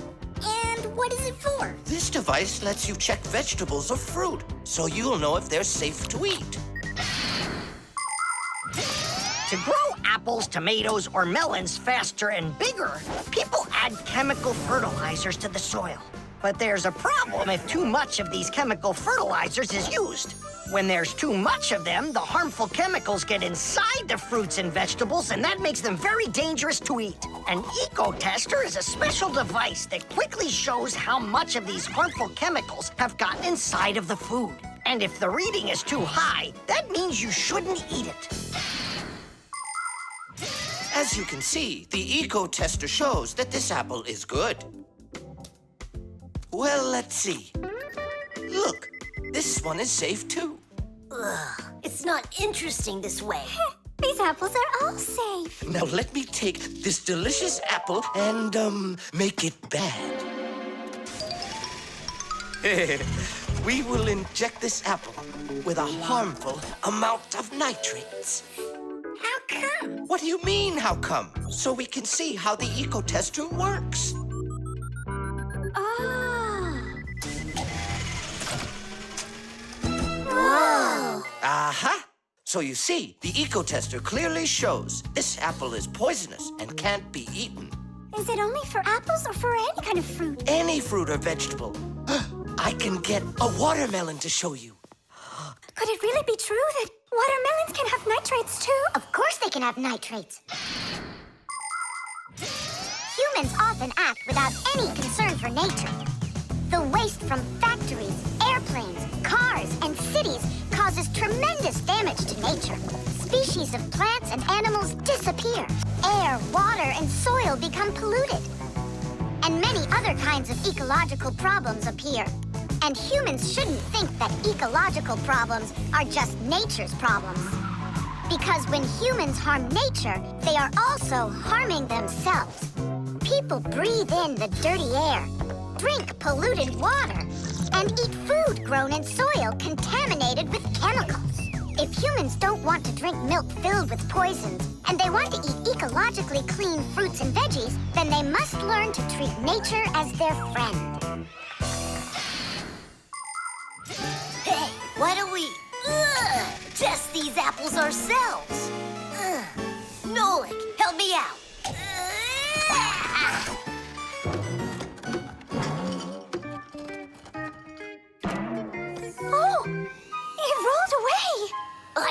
And what is it for?
This device lets you check vegetables or fruit, so you'll know if they're safe to eat.
To grow apples, tomatoes, or melons faster and bigger, people add chemical fertilizers to the soil. But there's a problem if too much of these chemical fertilizers is used. When there's too much of them, the harmful chemicals get inside the fruits and vegetables, and that makes them very dangerous to eat. An eco-tester is a special device that quickly shows how much of these harmful chemicals have gotten inside of the food. And if the reading is too high, that means you shouldn't eat it.
As you can see, the eco-tester shows that this apple is good. Well, let's see. Look, this one is safe too.
Ugh, it's not interesting this way.
These apples are all safe.
Now let me take this delicious apple and, make it bad. We will inject this apple with a harmful amount of nitrates.
How come?
What do you mean, how come? So we can see how the eco-tester works.
Whoa!
Aha! So you see, the eco-tester clearly shows this apple is poisonous and can't be eaten.
Is it only for apples or for any kind of fruit?
Any fruit or vegetable. I can get a watermelon to show you.
Could it really be true that watermelons can have nitrates too? Of course they can have nitrates. Humans often act without any concern for nature. The waste from factories, airplanes, cars, and cities causes tremendous damage to nature. Species of plants and animals disappear. Air, water, and soil become polluted. And many other kinds of ecological problems appear. And humans shouldn't think that ecological problems are just nature's problems. Because when humans harm nature, they are also harming themselves. People breathe in the dirty air, drink polluted water, and eat food grown in soil contaminated with chemicals. If humans don't want to drink milk filled with poisons, and they want to eat ecologically clean fruits and veggies, then they must learn to treat nature as their friend.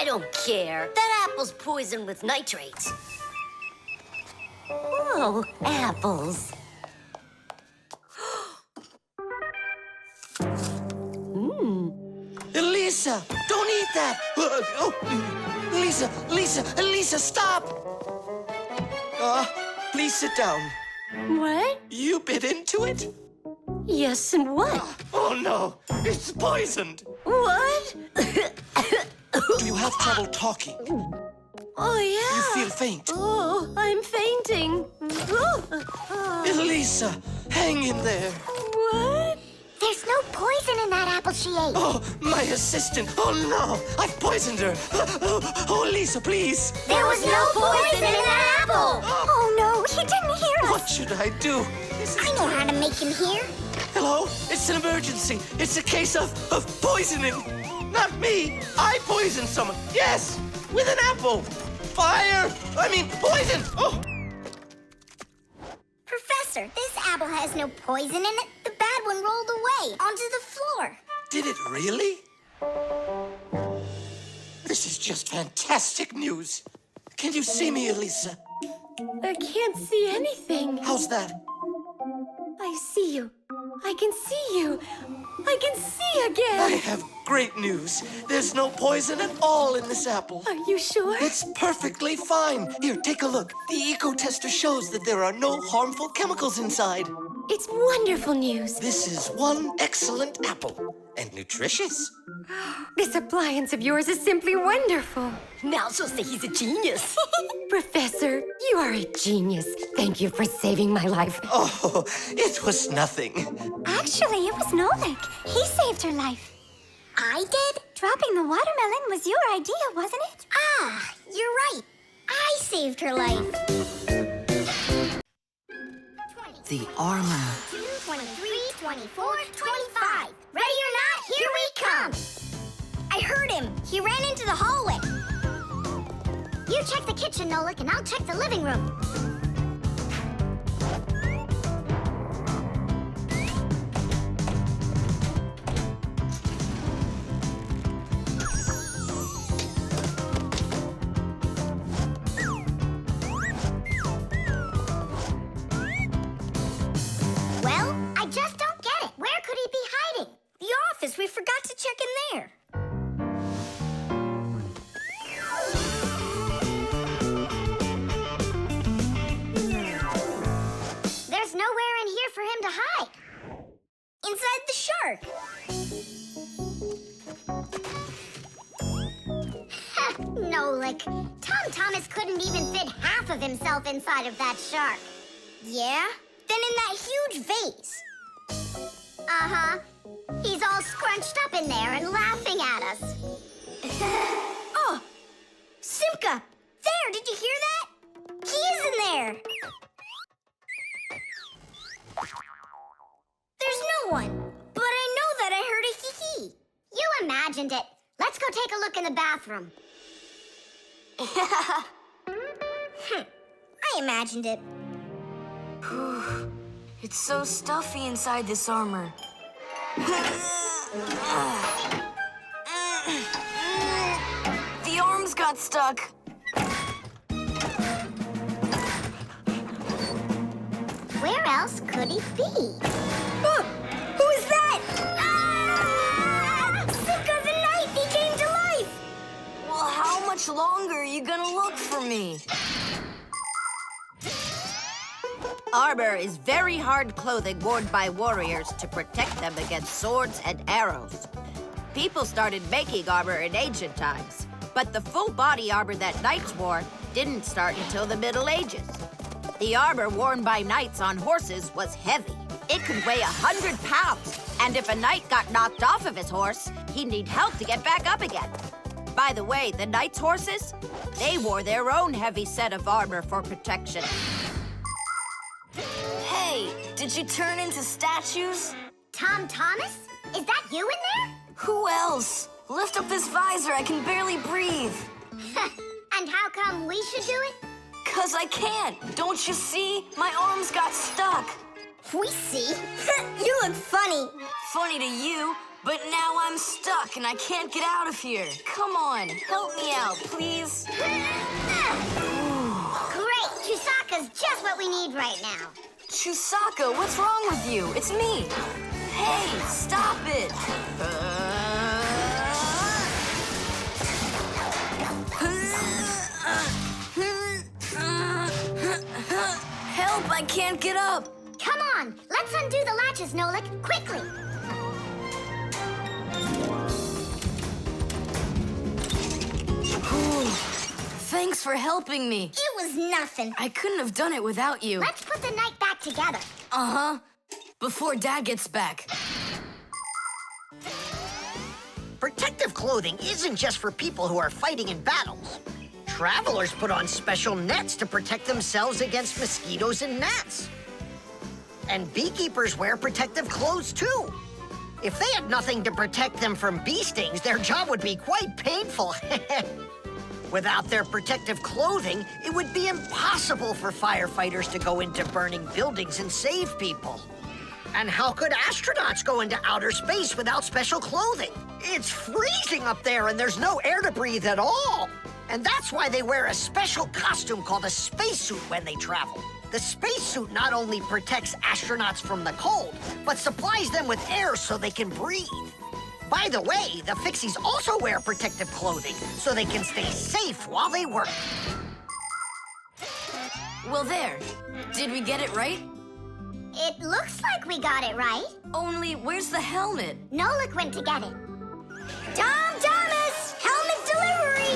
I don't care. That apple's poisoned with nitrates. Oh, apples.
Elisa, don't eat that! Elisa, stop! Please sit down.
What?
You bit into it?
Yes, and what?
Oh no, it's poisoned!
What?
Do you have trouble talking?
Oh, yeah.
You feel faint?
Oh, I'm fainting.
Elisa, hang in there.
What?
There's no poison in that apple she ate.
Oh, my assistant. Oh no, I've poisoned her. Oh, Elisa, please.
There was no poison in that apple. Oh no, he didn't hear us.
What should I do?
I know how to make him hear.
Hello? It's an emergency. It's a case of poisoning. Not me. I poisoned someone. Yes, with an apple. Fire. Poison. Oh.
Professor, this apple has no poison in it. The bad one rolled away onto the floor.
Did it really? This is just fantastic news. Can you see me, Elisa?
I can't see anything.
How's that?
I see you. I can see you. I can see
I
again.
have great news. There's no poison at all in this apple.
Are you sure?
It's perfectly fine. Here, take a look. The eco-tester shows that there are no harmful chemicals inside.
It's wonderful news.
This is one excellent apple. And nutritious.
This appliance of yours is simply wonderful. Now she'll say he's a genius. Professor, you are a genius. Thank you for saving my life.
Oh, it was nothing.
Actually, it was Nolik. He saved her life. I did? Dropping the watermelon was your idea, wasn't it? Ah, you're right. I saved her life.
The armor.
23, 24, 25. Ready or not, here we come. I heard him. He ran into the hallway. You check the kitchen, Nolik, and I'll check the living room. Well, I just don't get it. Where could he be hiding? The office. We forgot to check in there. There's nowhere in here for him to hide. Inside the shark. Nolik. Tom Thomas couldn't even fit half of himself inside of that shark. Yeah? Then in that huge vase. Uh-huh. He's all scrunched up in there and laughing at us. Oh! Simka! There! Did you hear that? He is in there! There's no one. But I know that I heard a hee-hee. You imagined it. Let's go take a look in the bathroom. I imagined it.
It's so stuffy inside this armor. The arms got stuck.
Where else could he be? Who is that? Ah! Simka the knife! He came to life!
Well, how much longer are you gonna look for me?
Armor is very hard clothing worn by warriors to protect them against swords and arrows. People started making armor in ancient times, but the full body armor that knights wore didn't start until the Middle Ages. The armor worn by knights on horses was heavy. It could weigh 100 pounds, and if a knight got knocked off of his horse, he'd need help to get back up again. By the way, the knights' horses, they wore their own heavy set of armor for protection.
Hey, did you turn into statues?
Tom Thomas? Is that you in there?
Who else? Lift up this visor, I can barely breathe.
And how come we should do it?
'Cause I can't. Don't you see? My arms got stuck.
We see. You look funny.
Funny to you, But now I'm stuck and I can't get out of here. Come on, help me out, please.
Great! Chusaka's just what we need right now.
Chusaka, what's wrong with you? It's me. Hey, stop it. Help, I can't get up.
Come on, let's undo the latches, Nolik, quickly.
Thanks for helping me.
It was nothing.
I couldn't have done it without you.
Let's put the night back together.
Uh-huh. Before Dad gets back.
Protective clothing isn't just for people who are fighting in battles. Travelers put on special nets to protect themselves against mosquitoes and gnats. And beekeepers wear protective clothes too. If they had nothing to protect them from bee stings, their job would be quite painful. Without their protective clothing, it would be impossible for firefighters to go into burning buildings and save people. And how could astronauts go into outer space without special clothing? It's freezing up there and there's no air to breathe at all. And that's why they wear a special costume called a spacesuit when they travel. The spacesuit not only protects astronauts from the cold, but supplies them with air so they can breathe. By the way, the Fixies also wear protective clothing so they can stay safe while they work.
Well, there. Did we get it right?
It looks like we got it right.
Only, where's the helmet?
Nolik went to get it. Tom Thomas! Helmet delivery!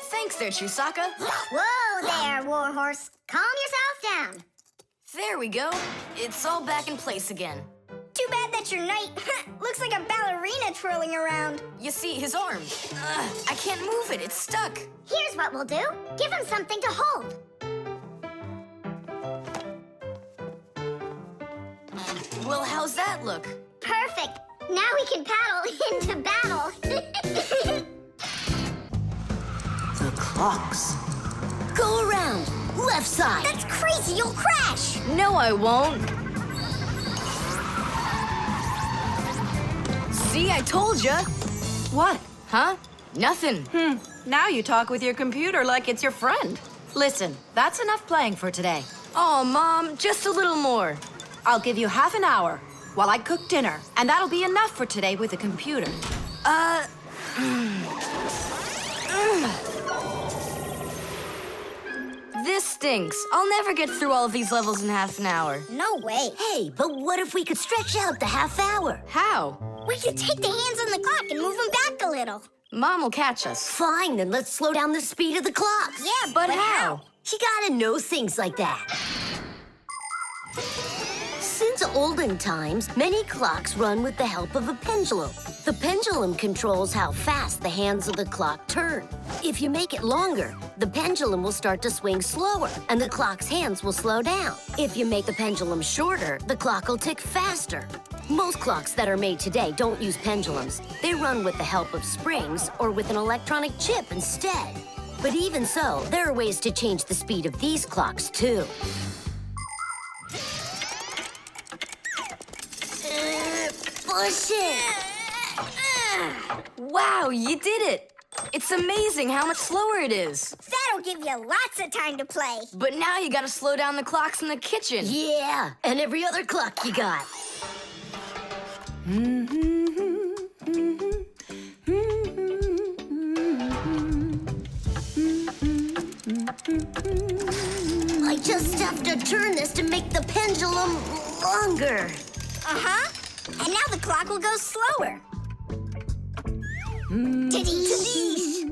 Thanks there, Chusaka.
Whoa there, Warhorse. Calm yourself down.
There we go. It's all back in place again.
Too bad that your knight looks like a ballerina twirling around.
You see, his arm. I can't move it. It's stuck.
Here's what we'll do. Give him something to hold.
Well, how's that look?
Perfect. Now we can paddle into battle.
The clocks.
Go around. Left side.
That's crazy. You'll crash.
No, I won't. See, I told ya.
What?
Huh? Nothing.
Now you talk with your computer like it's your friend. Listen, that's enough playing for today.
Oh, Mom, just a little more.
I'll give you half an hour while I cook dinner, and that'll be enough for today with the computer.
This stinks. I'll never get through all of these levels in half an hour.
No way.
Hey, but what if we could stretch out the half hour?
How?
We could take the hands on the clock and move them back a little.
Mom will catch us.
Fine, then let's slow down the speed of the clocks.
Yeah,
But how?
You gotta know things like that. Since olden times, many clocks run with the help of a pendulum. The pendulum controls how fast the hands of the clock turn. If you make it longer, the pendulum will start to swing slower, and the clock's hands will slow down. If you make the pendulum shorter, the clock will tick faster. Most clocks that are made today don't use pendulums. They run with the help of springs or with an electronic chip instead. But even so, there are ways to change the speed of these clocks, too. Push it!
Wow, you did it! It's amazing how much slower it is.
That'll give you lots of time to play.
But now you gotta slow down the clocks in the kitchen.
Yeah, and every other clock you got. I just have to turn this to make the pendulum longer.
Uh-huh. And now the clock will go slower. Tadee!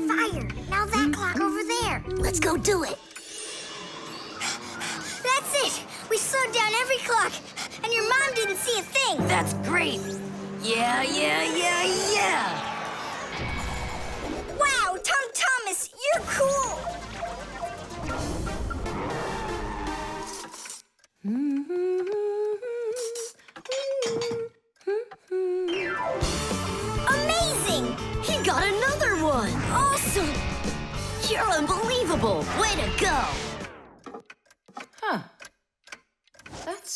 Fire! Now that clock over there.
Let's go do it.
That's it! We slowed down every clock, and your mom didn't see a thing.
That's great. Yeah.
Wow, Tom Thomas, you're cool! Amazing!
He got another one.
Awesome!
You're unbelievable. Way to go.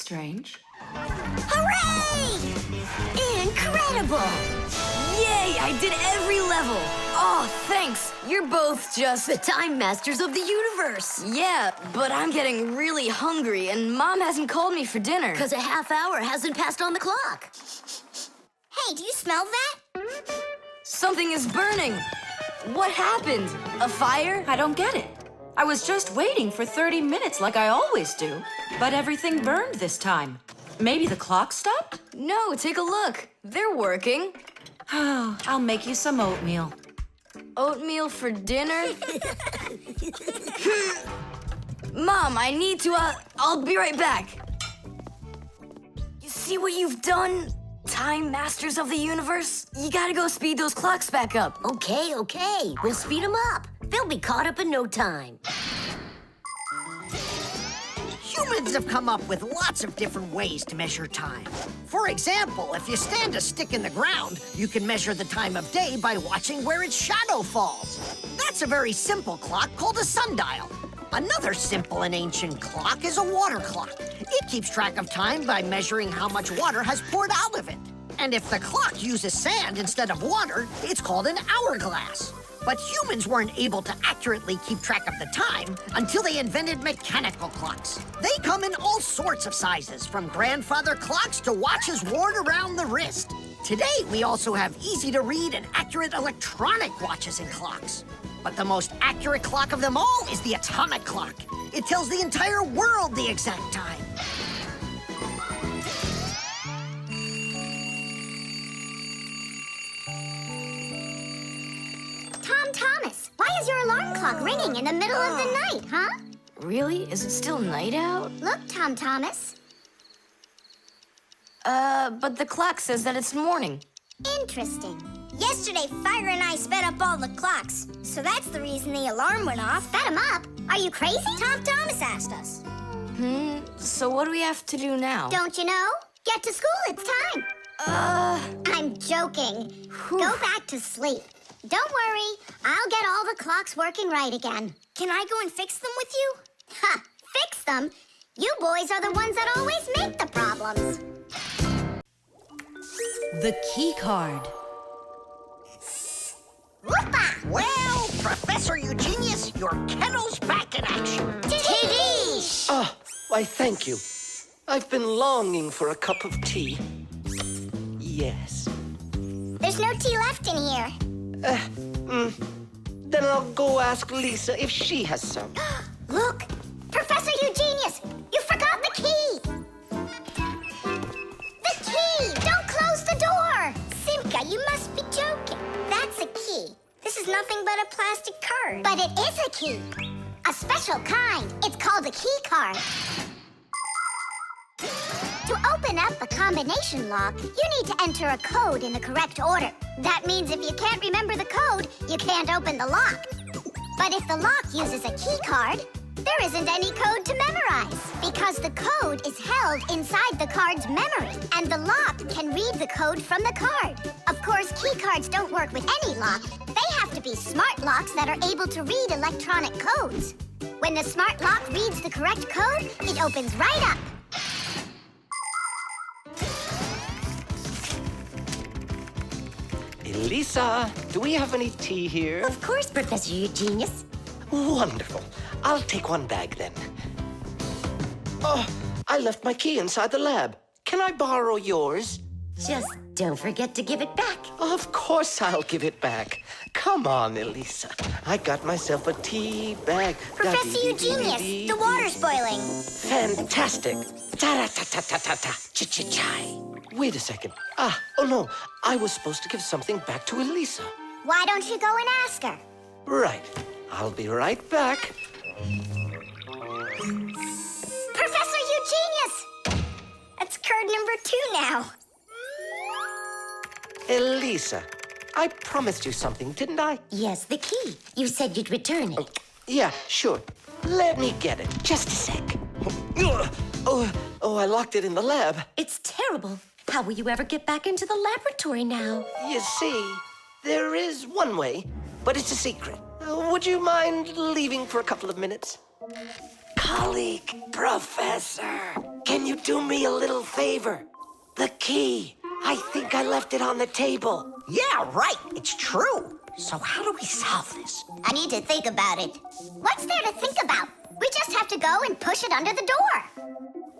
strange.
Hooray! Incredible!
Yay! I did every level. Oh, thanks. You're both just...
The Time Masters of the universe.
Yeah, but I'm getting really hungry, and Mom hasn't called me for dinner.
Because a half hour hasn't passed on the clock.
Hey, do you smell that?
Something is burning. What happened? A fire?
I don't get it. I was just waiting for 30 minutes like I always do, but everything burned this time. Maybe the clock stopped?
No, take a look. They're working.
Oh, I'll make you some oatmeal.
Oatmeal for dinner? Mom, I need to, I'll be right back. You see what you've done, Time Masters of the Universe? You gotta go speed those clocks back up.
Okay. We'll speed them up. They'll be caught up in no time.
Humans have come up with lots of different ways to measure time. For example, if you stand a stick in the ground, you can measure the time of day by watching where its shadow falls. That's a very simple clock called a sundial. Another simple and ancient clock is a water clock. It keeps track of time by measuring how much water has poured out of it. And if the clock uses sand instead of water, it's called an hourglass. But humans weren't able to accurately keep track of the time until they invented mechanical clocks. They come in all sorts of sizes, from grandfather clocks to watches worn around the wrist. Today, we also have easy-to-read and accurate electronic watches and clocks. But the most accurate clock of them all is the atomic clock. It tells the entire world the exact time.
Thomas, why is your alarm clock ringing in the middle of the night, huh?
Really? Is it still night out?
Look, Thomas.
But the clock says that it's morning.
Interesting. Yesterday, Fire and I sped up all the clocks, so that's the reason the alarm went off. Sped them up? Are you crazy? Thomas asked us.
So what do we have to do now?
Don't you know? Get to school, it's time. I'm joking. Go back to sleep. Don't worry, I'll get all the clocks working right again. Can I go and fix them with you? Ha! Fix them? You boys are the ones that always make the problems.
The key card.
Whoopa!
Well, Professor Eugenius, your kettle's back in action.
TV!
Ah, why, thank you. I've been longing for a cup of tea. Yes.
There's no tea left in here.
Then I'll go ask Lisa if she has some.
Look! Professor Eugenius! You forgot the key! The key! Don't close the door! Simka, you must be joking. That's a key. This is nothing but a plastic card. But it is a key. A special kind. It's called a key card. To open up a combination lock, you need to enter a code in the correct order. That means if you can't remember the code, you can't open the lock. But if the lock uses a key card, there isn't any code to memorize, because the code is held inside the card's memory, and the lock can read the code from the card. Of course, key cards don't work with any lock. They have to be smart locks that are able to read electronic codes. When the smart lock reads the correct code, it opens right up.
Lisa, do we have any tea here?
Of course, Professor Eugenius.
Wonderful. I'll take one bag then. Oh, I left my key inside the lab. Can I borrow yours?
Just don't forget to give it back.
Of course I'll give it back. Come on, Elisa. I got myself a tea bag.
Professor Eugenius, the water's boiling.
Fantastic. Ta-ra-ta-ta-ta-ta-ta. Ch-ch-chai. Wait a second. Oh no. I was supposed to give something back to Elisa.
Why don't you go and ask her?
Right. I'll be right back.
Professor Eugenius! That's card number 2 now.
Elisa, I promised you something, didn't I?
Yes, the key. You said you'd return it.
Yeah, sure. Let me get it. Just a sec. Oh, I locked it in the lab.
It's terrible. How will you ever get back into the laboratory now?
You see, there is one way, but it's a secret. Would you mind leaving for a couple of minutes? colleague, Professor. Can you do me a little favor? The key. I think I left it on the table.
Yeah, right. It's true. So how do we solve this?
I need to think about it. What's there to think about? We just have to go and push it under the door.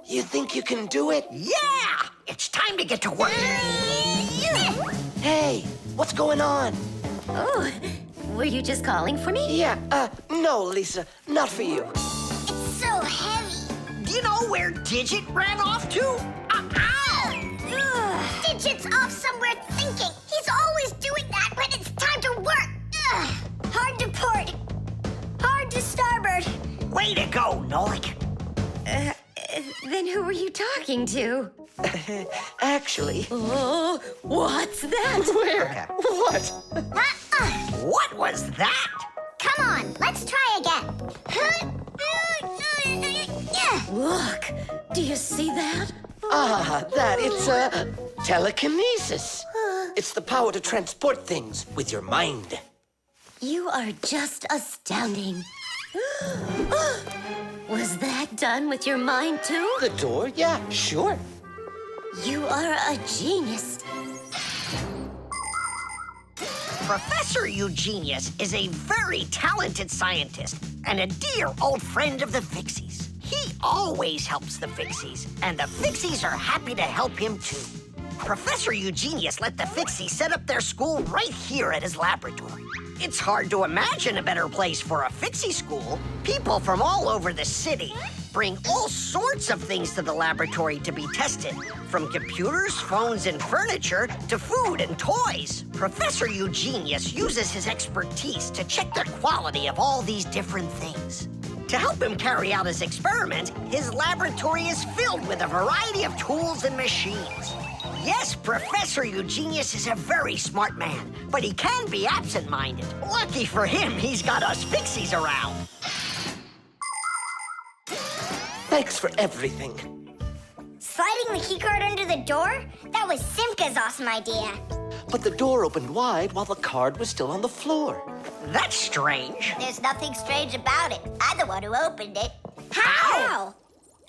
You think you can do it?
Yeah! It's time to get to work.
Hey, what's going on?
Oh, were you just calling for me?
Yeah, no, Lisa, not for you.
It's so heavy.
Do you know where Digit ran off to? Ow!
Digit's off somewhere thinking. He's always doing that when it's time to work. Hard to port. Hard to starboard.
Way to go, Nolik.
Then who were you talking to?
Actually,
Oh, what's that?
where? What?
What was that?
Come on, let's try again.
Look, do you see that?
It's telekinesis. It's the power to transport things with your mind.
You are just astounding. Was that done with your mind, too?
The door? Yeah, sure.
You are a genius.
Professor Eugenius is a very talented scientist and a dear old friend of the Fixies. He always helps the Fixies, and the Fixies are happy to help him too. Professor Eugenius let the Fixies set up their school right here at his laboratory. It's hard to imagine a better place for a Fixie school. People from all over the city bring all sorts of things to the laboratory to be tested, from computers, phones, and furniture to food and toys. Professor Eugenius uses his expertise to check the quality of all these different things. To help him carry out his experiment, his laboratory is filled with a variety of tools and machines. Yes, Professor Eugenius is a very smart man, but he can be absent-minded. Lucky for him, he's got us Fixies around.
Thanks for everything.
Sliding the keycard under the door? That was Simka's awesome idea.
But the door opened wide while the card was still on the floor.
That's strange.
There's nothing strange about it. I'm the one who opened it.
How?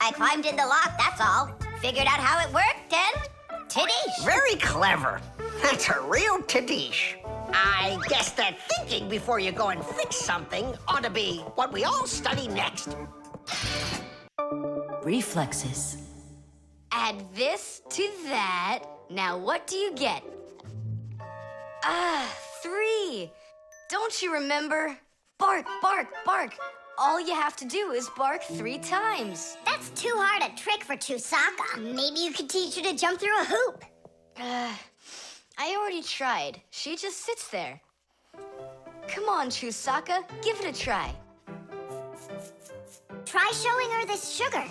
I climbed in the lock, that's all. Figured out how it worked, and titties.
Very clever. That's a real tadish. I guess that thinking before you go and fix something ought to be what we all study next.
Reflexes.
Add this to that. Now what do you get? 3. Don't you remember? Bark, bark, bark. All you have to do is bark 3 times.
That's too hard a trick for Chusaka. Maybe you could teach her to jump through a hoop.
I already tried. She just sits there. Come on, Chusaka, give it a try.
Try showing her this sugar.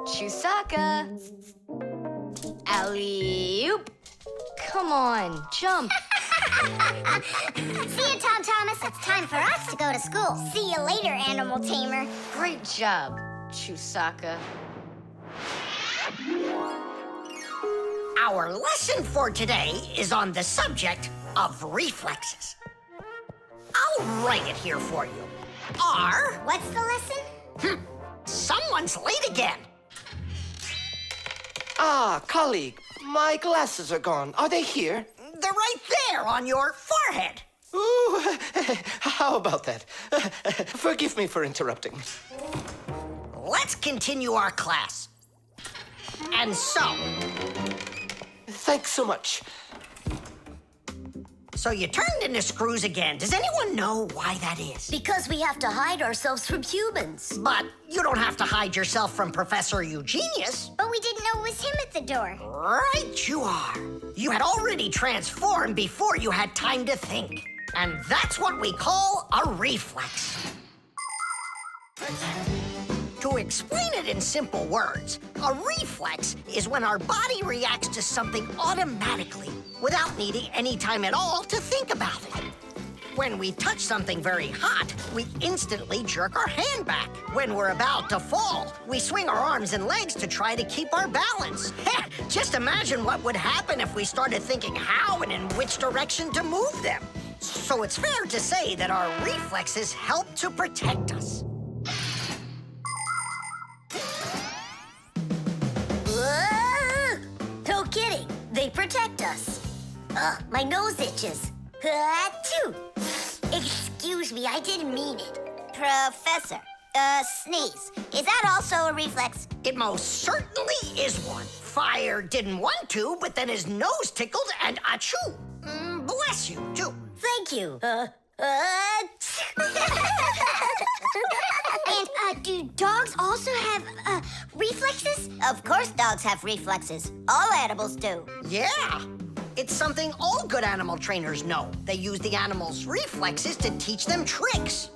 Chusaka. Alley-oop. Come on, jump.
See you, Tom Thomas. It's time for us to go to school. See you later, animal tamer.
Great job, Chusaka.
Our lesson for today is on the subject of reflexes. I'll write it here for you.
What's the lesson?
Someone's late again.
Colleague, my glasses are gone. Are they here?
They're right there on your forehead.
Ooh, how about that? Forgive me for interrupting.
Let's continue our class. And so,
Thanks so much.
so you turned into screws again. Does anyone know why that is?
Because we have to hide ourselves from humans.
But you don't have to hide yourself from Professor Eugenius.
But we didn't know it was him at the door.
Right you are. You had already transformed before you had time to think. And that's what we call a reflex. To explain it in simple words, a reflex is when our body reacts to something automatically without needing any time at all to think about it. When we touch something very hot, we instantly jerk our hand back. When we're about to fall, we swing our arms and legs to try to keep our balance. Just imagine what would happen if we started thinking how and in which direction to move them. So it's fair to say that our reflexes help to protect us.
My nose itches. Achoo! Excuse me, I didn't mean it.
Professor, sneeze. Is that also a reflex?
It most certainly is one. Fire didn't want to, but then his nose tickled and achoo. Bless you, too.
Thank you.
And do dogs also have reflexes? Of course dogs have reflexes. All animals do.
Yeah. It's something all good animal trainers know. They use the animals' reflexes to teach them tricks.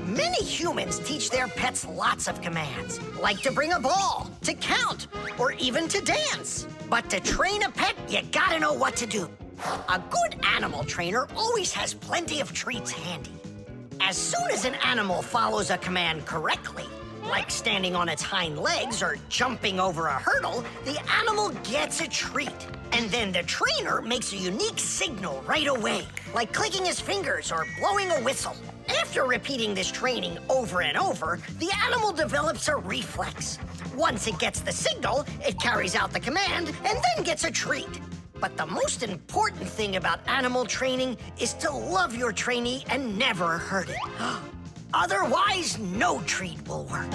Many humans teach their pets lots of commands, like to bring a ball, to count, or even to dance. But to train a pet, you gotta know what to do. A good animal trainer always has plenty of treats handy. As soon as an animal follows a command correctly, like standing on its hind legs or jumping over a hurdle, the animal gets a treat. And then the trainer makes a unique signal right away, like clicking his fingers or blowing a whistle. After repeating this training over and over, the animal develops a reflex. Once it gets the signal, it carries out the command and then gets a treat. But the most important thing about animal training is to love your trainee and never hurt it. Otherwise, no treat will work.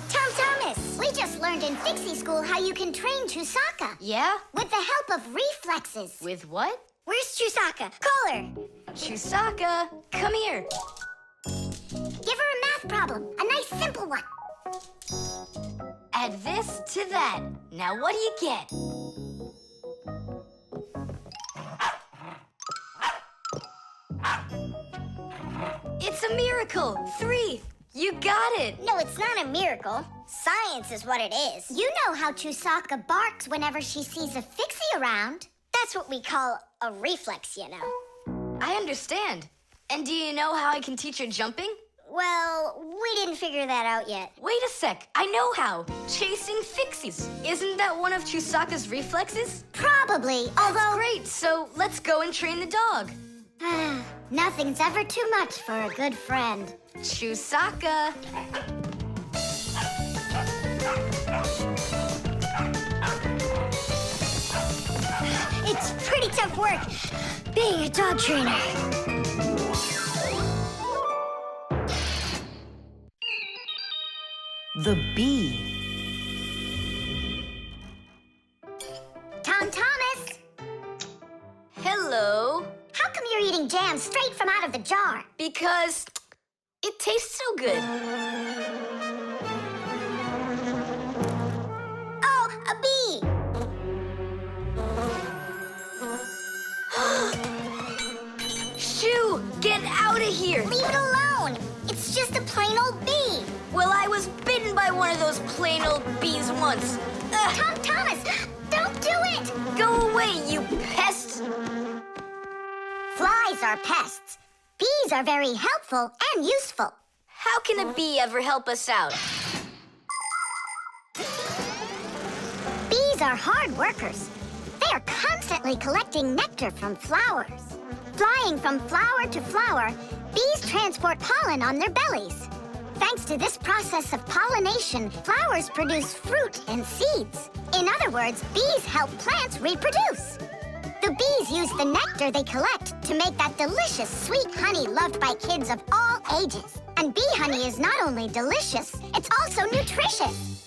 Tom Thomas, we just learned in Fixie school how you can train Chusaka.
Yeah?
With the help of reflexes.
With what?
Where's Chusaka? Call her.
Chusaka, come here.
Give her a math problem. A nice simple one.
Add this to that. Now what do you get? It's a miracle! 3! You got it!
No, it's not a miracle. Science is what it is. You know how Chusaka barks whenever she sees a Fixie around. That's what we call a reflex, you know.
I understand. And do you know how I can teach her jumping?
Well, we didn't figure that out yet.
Wait a sec, I know how. Chasing Fixies. Isn't that one of Chusaka's reflexes?
Probably,
That's
although...
great, so let's go and train the dog.
Nothing's ever too much for a good friend.
Chusaka.
It's pretty tough work being a dog trainer.
The bee.
Tom Thomas,
Hello.
how come you're eating jam straight from out of the jar?
Because it tastes so good.
Oh, a bee!
Shoo, get out of here.
Leave it alone. It's just a plain old bee.
Well, I was bitten by one of those plain old bees once.
Tom Thomas, don't do it!
Go away, you pest.
Flies are pests. Bees are very helpful and useful.
How can a bee ever help us out?
Bees are hard workers. They are constantly collecting nectar from flowers. Flying from flower to flower, bees transport pollen on their bellies. Thanks to this process of pollination, flowers produce fruit and seeds. In other words, bees help plants reproduce. The bees use the nectar they collect to make that delicious sweet honey loved by kids of all ages. And bee honey is not only delicious, it's also nutritious.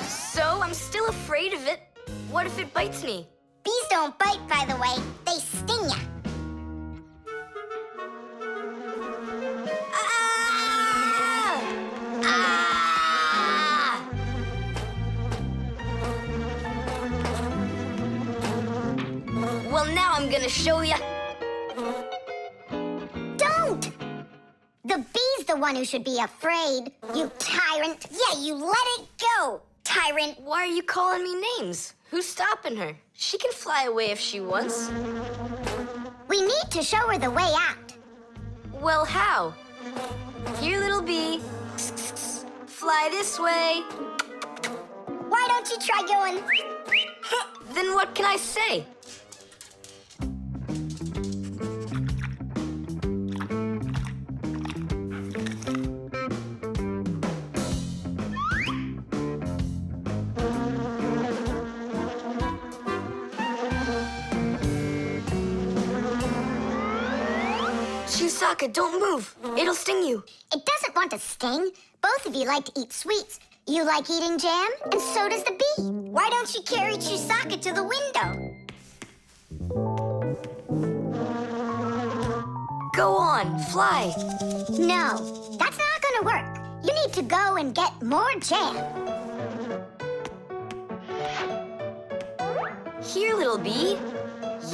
So I'm still afraid of it. What if it bites me?
Bees don't bite, by the way. They sting ya.
Ah! Ah! Well, now I'm gonna show ya.
Don't! The bee's the one who should be afraid. You tyrant. Yeah, you let it go, tyrant.
Why are you calling me names? Who's stopping her? She can fly away if she wants.
We need to show her the way out.
Well, how? Here, little bee. Fly this way.
Why don't you try going?
Then what can I say? Chusaka, don't move. It'll sting you.
It doesn't want to sting. Both of you like to eat sweets. You like eating jam, and so does the bee. Why don't you carry Chusaka to the window?
Go on, fly.
No, that's not gonna work. You need to go and get more jam.
Here, little bee.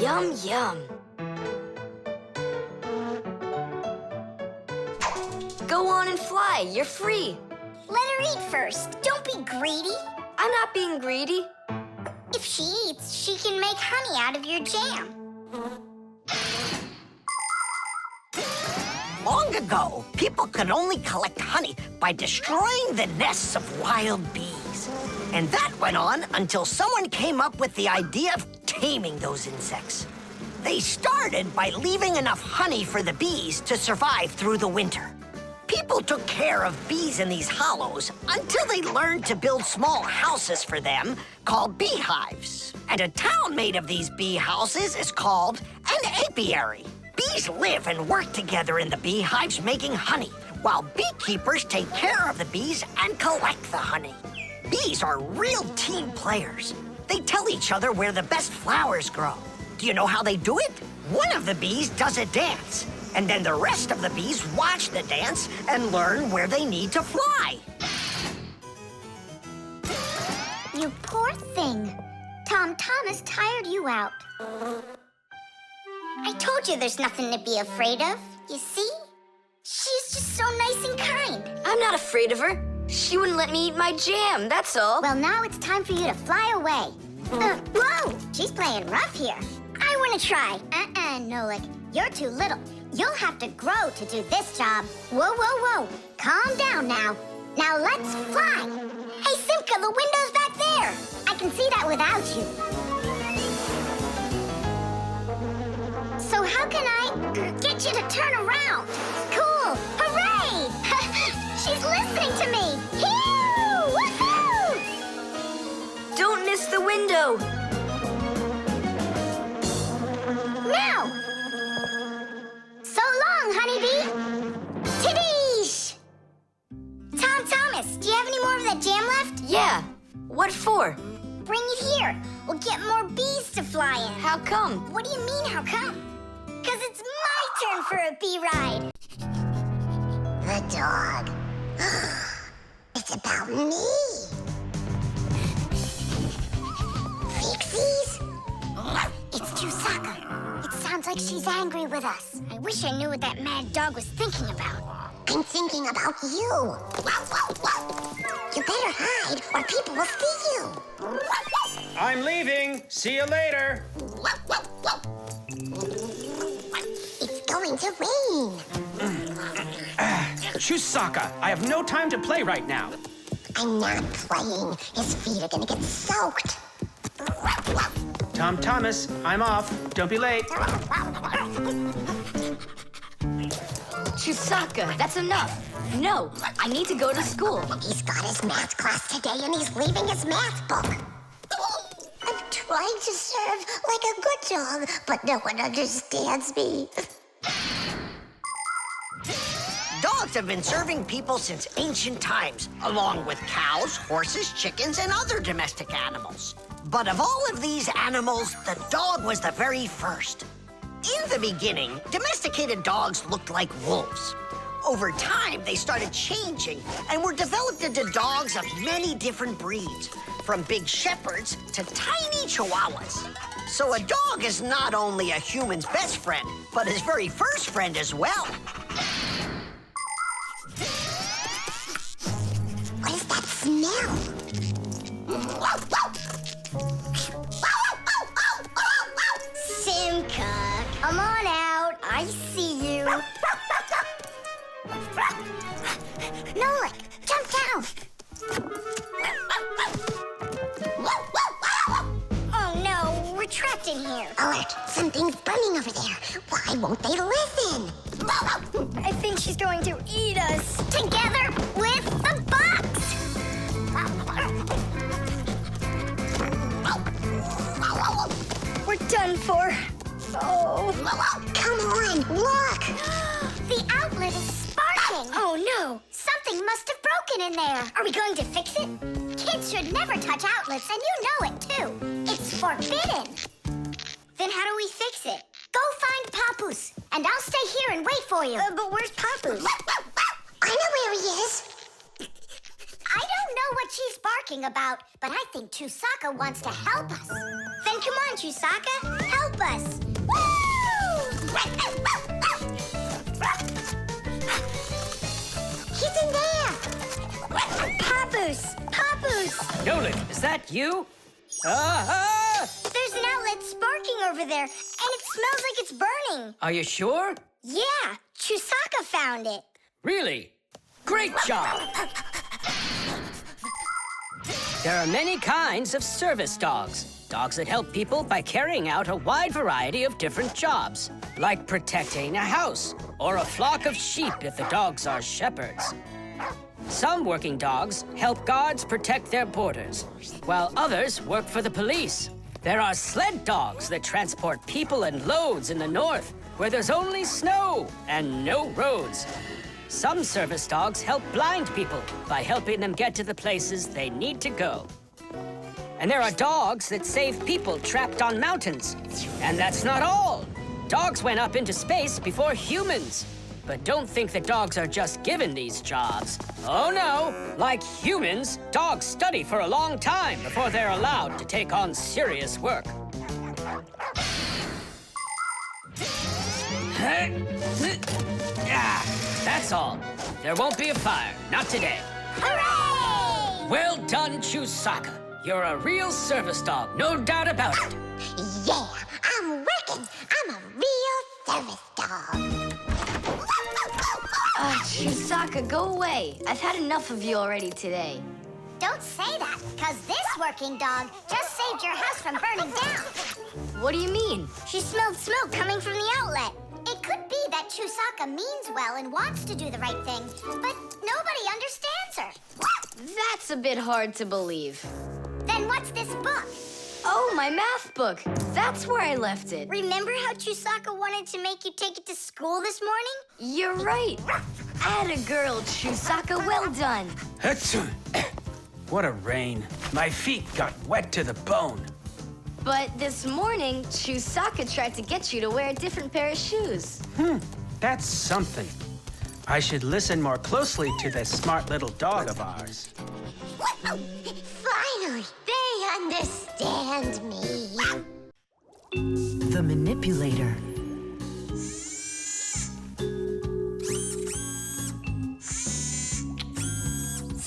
Yum, yum. Go on and fly. You're free.
Let her eat first. Don't be greedy.
I'm not being greedy.
If she eats, she can make honey out of your jam.
Long ago, people could only collect honey by destroying the nests of wild bees. And that went on until someone came up with the idea of taming those insects. They started by leaving enough honey for the bees to survive through the winter. People took care of bees in these hollows until they learned to build small houses for them called beehives. And a town made of these bee houses is called an apiary. Bees live and work together in the beehives making honey, while beekeepers take care of the bees and collect the honey. Bees are real team players. They tell each other where the best flowers grow. Do you know how they do it? One of the bees does a dance, and then the rest of the bees watch the dance and learn where they need to fly.
You poor thing. Tom Thomas tired you out. I told you there's nothing to be afraid of. You see? She's just so nice and kind.
I'm not afraid of her. She wouldn't let me eat my jam, that's all.
Well, now it's time for you to fly away. Whoa! She's playing rough here. I want to try. Nolik. You're too little. You'll have to grow to do this job. Whoa, whoa, whoa. Calm down now. Now let's fly. Hey, Simka, the window's back there. I can see that without you. So how can I get you to turn around? Cool! Hooray! She's listening to me! Phew! Woohoo!
Don't miss the window.
Now! So long, honeybee! Tiddish! Tom Thomas, do you have any more of that jam left?
Yeah. What for?
Bring it here. We'll get more bees to fly in.
How come?
What do you mean, how come? Because it's my turn for a bee ride. The dog. It's about me. Fixies? It's Chusaka. It sounds like she's angry with us. I wish I knew what that mad dog was thinking about. I'm thinking about you. You better hide or people will see you.
I'm leaving. See you later.
It's going to rain.
Chusaka, I have no time to play right now.
I'm not playing. His feet are gonna get soaked.
Tom Thomas, I'm off. Don't be late.
Chusaka, that's enough. No, I need to go to school.
He's got his math class today and he's leaving his math book. I'm trying to serve like a good dog, but no one understands me.
Dogs have been serving people since ancient times, along with cows, horses, chickens, and other domestic animals. But of all of these animals, the dog was the very first. In the beginning, domesticated dogs looked like wolves. Over time, they started changing and were developed into dogs of many different breeds, from big shepherds to tiny chihuahuas. So a dog is not only a human's best friend, but his very first friend as well.
What is that smell? Simka, come on out. I see you. Nolik, jump down. Oh no, we're trapped in here. Alert, something's burning over there. Why won't they listen? I think she's going to eat us. Together with the box. We're done for. Oh. Come on, look. outlet is sparking. Oh, no. Something must have broken in there. Are we going to fix it? Kids should never touch outlets, and you know it, too. It's forbidden. Then how do we fix it? Go find Papoose, and I'll stay here and wait for you. But where's Papoose? I know where he is. I don't know what she's barking about, but I think Chusaka wants to help us. Then come on, Chusaka, help us. Woo! He's in there. Papoose, Papoose.
Nolik, is that you? Ah!
There's an outlet sparking over there, and it smells like it's burning.
Are you sure?
Yeah, Chusaka found it.
Really? Great job! There are many kinds of service dogs. Dogs that help people by carrying out a wide variety of different jobs, like protecting a house or a flock of sheep if the dogs are shepherds. Some working dogs help guards protect their borders, while others work for the police. There are sled dogs that transport people and loads in the north, where there's only snow and no roads. Some service dogs help blind people by helping them get to the places they need to go. And there are dogs that save people trapped on mountains. And that's not all. Dogs went up into space before humans. But don't think that dogs are just given these jobs. Oh no! Like humans, dogs study for a long time before they're allowed to take on serious work. That's all. There won't be a fire. Not today.
Hooray!
Well done, Chusaka. You're a real service dog, no doubt about it.
Yeah, I'm working. I'm a real service dog.
Chusaka, go away. I've had enough of you already today.
Don't say that, because this working dog just saved your house from burning down.
What do you mean?
She smelled smoke coming from the outlet. It could be that Chusaka means well and wants to do the right thing, but nobody understands her.
That's a bit hard to believe.
Then what's this book?
Oh, my math book. That's where I left it.
Remember how Chusaka wanted to make you take it to school this morning?
You're right. Atta girl, Chusaka. Well done.
What a rain. My feet got wet to the bone.
But this morning, Chusaka tried to get you to wear a different pair of shoes.
That's something. I should listen more closely to this smart little dog of ours.
Finally, they understand me.
The manipulator.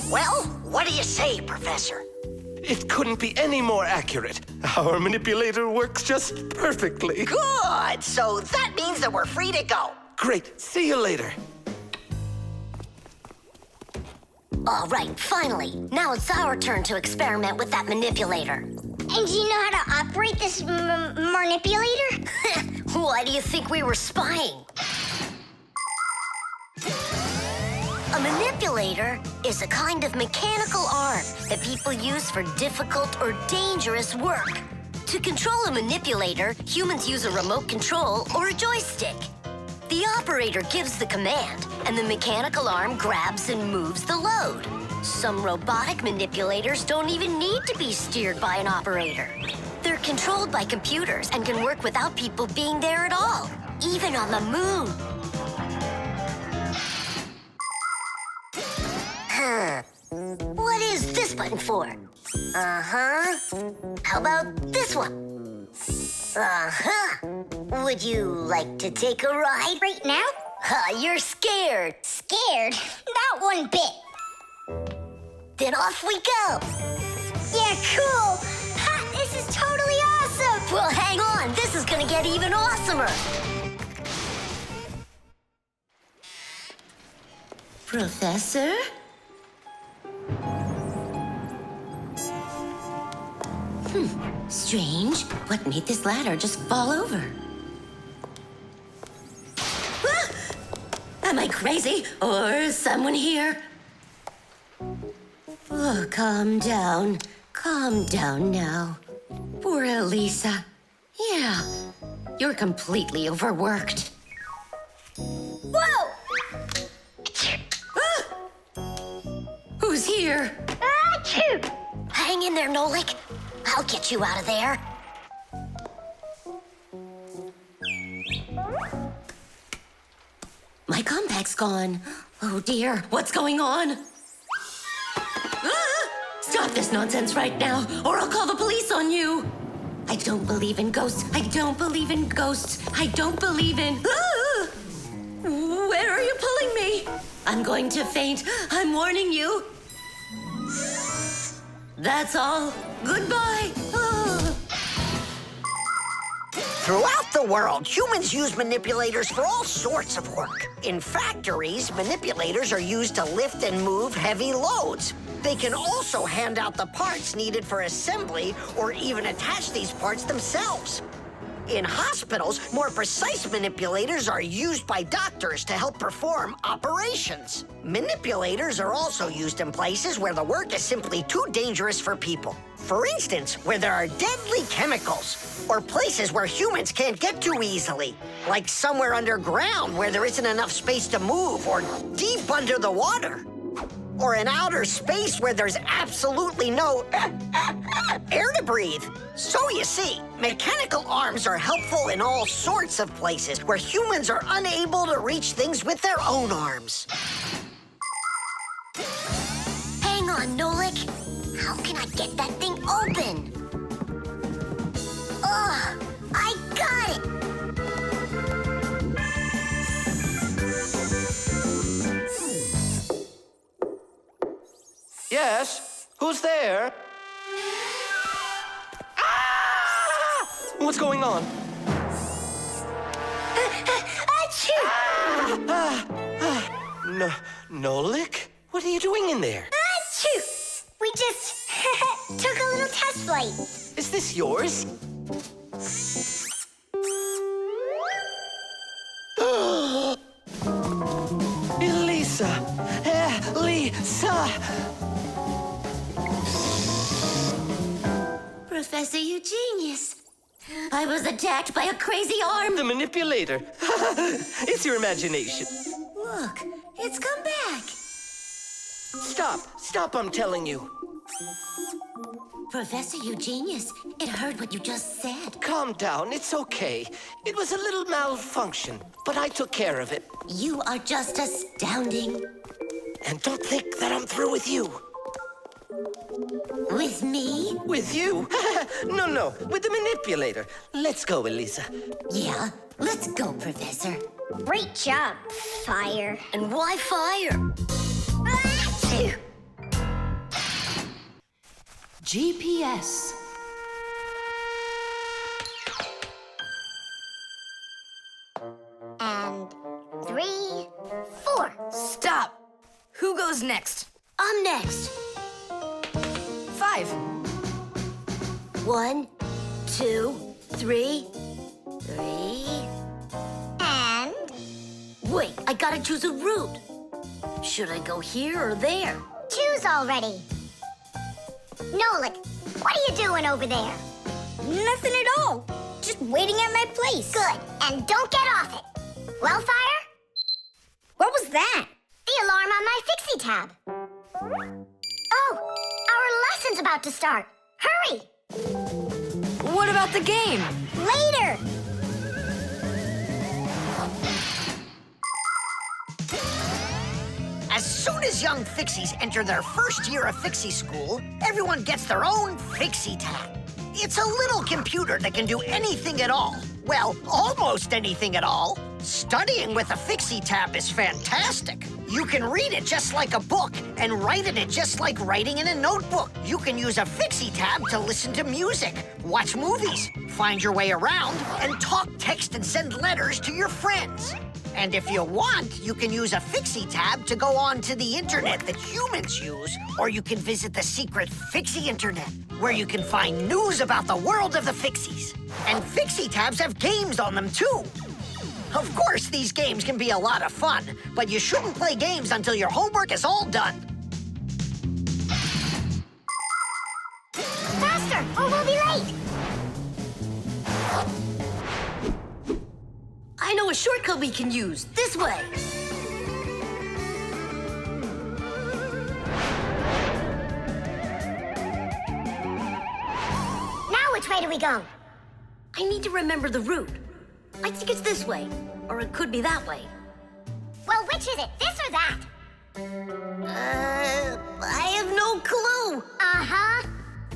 Well, what do you say, Professor?
It couldn't be any more accurate. Our manipulator works just perfectly.
Good! So that means that we're free to go.
Great. See you later.
All right, finally. Now it's our turn to experiment with that manipulator.
And do you know how to operate this manipulator?
Why do you think we were spying? A manipulator is a kind of mechanical arm that people use for difficult or dangerous work. To control a manipulator, humans use a remote control or a joystick. The operator gives the command, and the mechanical arm grabs and moves the load. Some robotic manipulators don't even need to be steered by an operator. They're controlled by computers and can work without people being there at all, even on the moon. What is this button for? Uh-huh. How about this one? Uh-huh. Would you like to take a ride?
Right now?
You're scared.
Scared? Not one bit.
Then off we go.
Yeah, cool. Ha, this is totally awesome.
Well, hang on. This is gonna get even awesomer.
Professor? Strange. What made this ladder just fall over? Ah! Am I crazy? Or someone here? Oh, calm down. Calm down now. Poor Elisa. Yeah, you're completely overworked.
Whoa!
here.
Achoo!
Hang in there, Nolik. I'll get you out of there. My compact's gone. Oh dear, what's going on? Ah! Stop this nonsense right now, or I'll call the police on you. I don't believe in ghosts. I don't believe in ghosts. I don't believe in... Ah! Where are you pulling me? I'm going to faint. I'm warning you. That's all. Goodbye. Ah.
Throughout the world, humans use manipulators for all sorts of work. In factories, manipulators are used to lift and move heavy loads. They can also hand out the parts needed for assembly or even attach these parts themselves. In hospitals, more precise manipulators are used by doctors to help perform operations. Manipulators are also used in places where the work is simply too dangerous for people. For instance, where there are deadly chemicals, or places where humans can't get to easily, like somewhere underground where there isn't enough space to move, or deep under the water. Or in outer space where there's absolutely no air to breathe. So you see, mechanical arms are helpful in all sorts of places where humans are unable to reach things with their own arms.
Hang on, Nolik. How can I get that thing open? Ugh, I got it!
Yes? Who's there? Ah! What's going on?
Achoo!
Nolik? What are you doing in there?
Achoo! We just took a little test flight.
Is this yours? Elisa! Elisa!
Professor, you genius. I was attacked by a crazy arm.
The manipulator. It's your imagination.
Look, it's come back.
Stop, I'm telling you.
Professor, you genius. It heard what you just said.
Calm down, it's okay. It was a little malfunction, but I took care of it.
You are just astounding.
And don't think that I'm through with you.
With me?
With you? No, with the manipulator. Let's go, Elisa.
Yeah, let's go, Professor.
Great job, Fire.
And why fire?
Achoo!
GPS.
And 3, 4.
Stop! Who goes next?
I'm next.
5.
1, 2, 3. 3.
And
Wait, I gotta choose a route. Should I go here or there?
choose already. Nolik, what are you doing over there? Nothing at all. Just waiting at my place. Good. And don't get off it. Well, Fire? What was that? The alarm on my Fixie tab. Oh, our lesson's about to start. Hurry!
What about the game?
Later!
As soon as young Fixies enter their first year of Fixie school, everyone gets their own Fixie tab. It's a little computer that can do anything at all. Well, almost anything at all. Studying with a Fixie tab is fantastic. You can read it just like a book and write in it just like writing in a notebook. You can use a Fixie tab to listen to music, watch movies, find your way around, and talk, text, and send letters to your friends. And if you want, you can use a Fixie tab to go on to the internet that humans use, or you can visit the secret Fixie internet, where you can find news about the world of the Fixies. And Fixie tabs have games on them, too. Of course, these games can be a lot of fun, but you shouldn't play games until your homework is all done.
Faster, or we'll be late.
I know a shortcut we can use. This way.
way do we go?
I need to remember the route. I think it's this way, or it could be that way.
Well, which is it, this or that?
I have no clue.
Uh-huh.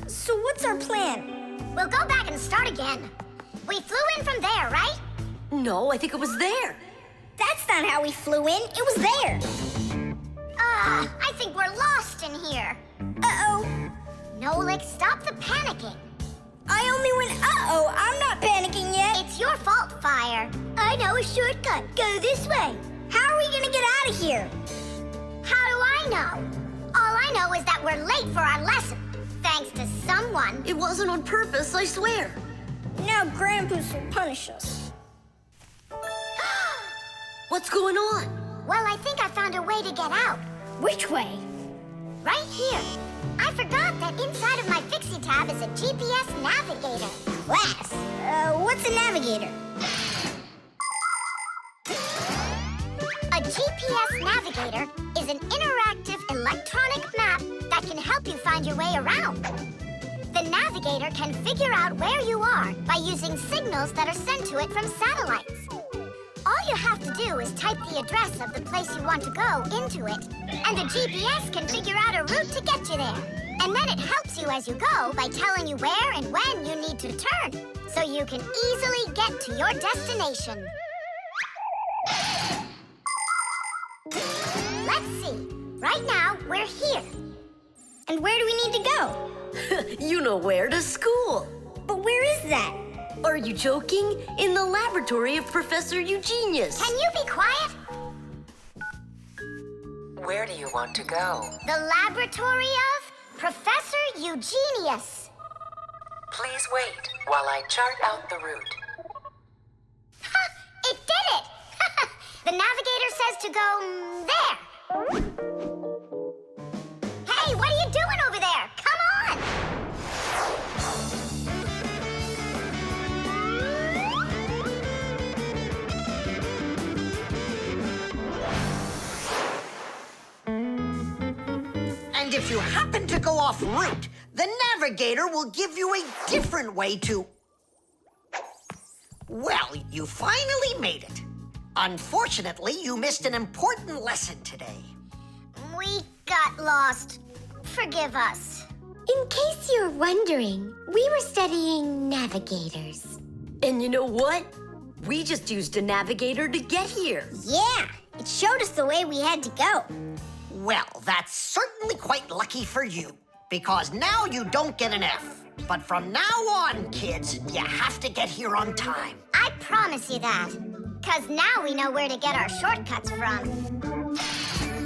So what's our plan?
We'll go back and start again. We flew in from there, right?
No, I think it was there.
That's not how we flew in. It was there. I think we're lost in here. Uh-oh. Nolik, stop the panicking.
I only went uh-oh. I'm not panicking yet.
It's your fault, Fire. I know a shortcut. Go this way.
How are we gonna get out of here?
How do I know? All I know is that we're late for our lesson. Thanks to someone.
It wasn't on purpose, I swear.
Now Grandpa's will punish us.
What's going on?
Well, I think I found a way to get out.
Which way?
Right here. I forgot that inside of my Fixie tab is a GPS navigator.
Class. What's a navigator?
A GPS navigator is an interactive electronic map that can help you find your way around. The navigator can figure out where you are by using signals that are sent to it from satellites. All you have to do is type the address of the place you want to go into it, and the GPS can figure out a route to get you there. And then it helps you as you go by telling you where and when you need to turn, so you can easily get to your destination. Let's see. Right now, we're here.
And where do we need to go?
You know where, to school.
But where is that?
Are you joking? In the laboratory of Professor Eugenius.
Can you be quiet?
Where do you want to go?
The laboratory of Professor Eugenius.
Please wait while I chart out the route.
Ha! It did it! The navigator says to go there. Hey, what are you doing over there? Come on!
And if you happen to go off route, the navigator will give you a different way to... Well, you finally made it. Unfortunately, you missed an important lesson today.
We got lost. Forgive us.
In case you're wondering, we were studying navigators. And you know what? We just used a navigator to get here.
Yeah, it showed us the way we had to go.
Well, that's certainly quite lucky for you, because now you don't get an F. But from now on, kids, you have to get here on time.
I promise you that. 'Cause now we know where to get our shortcuts from.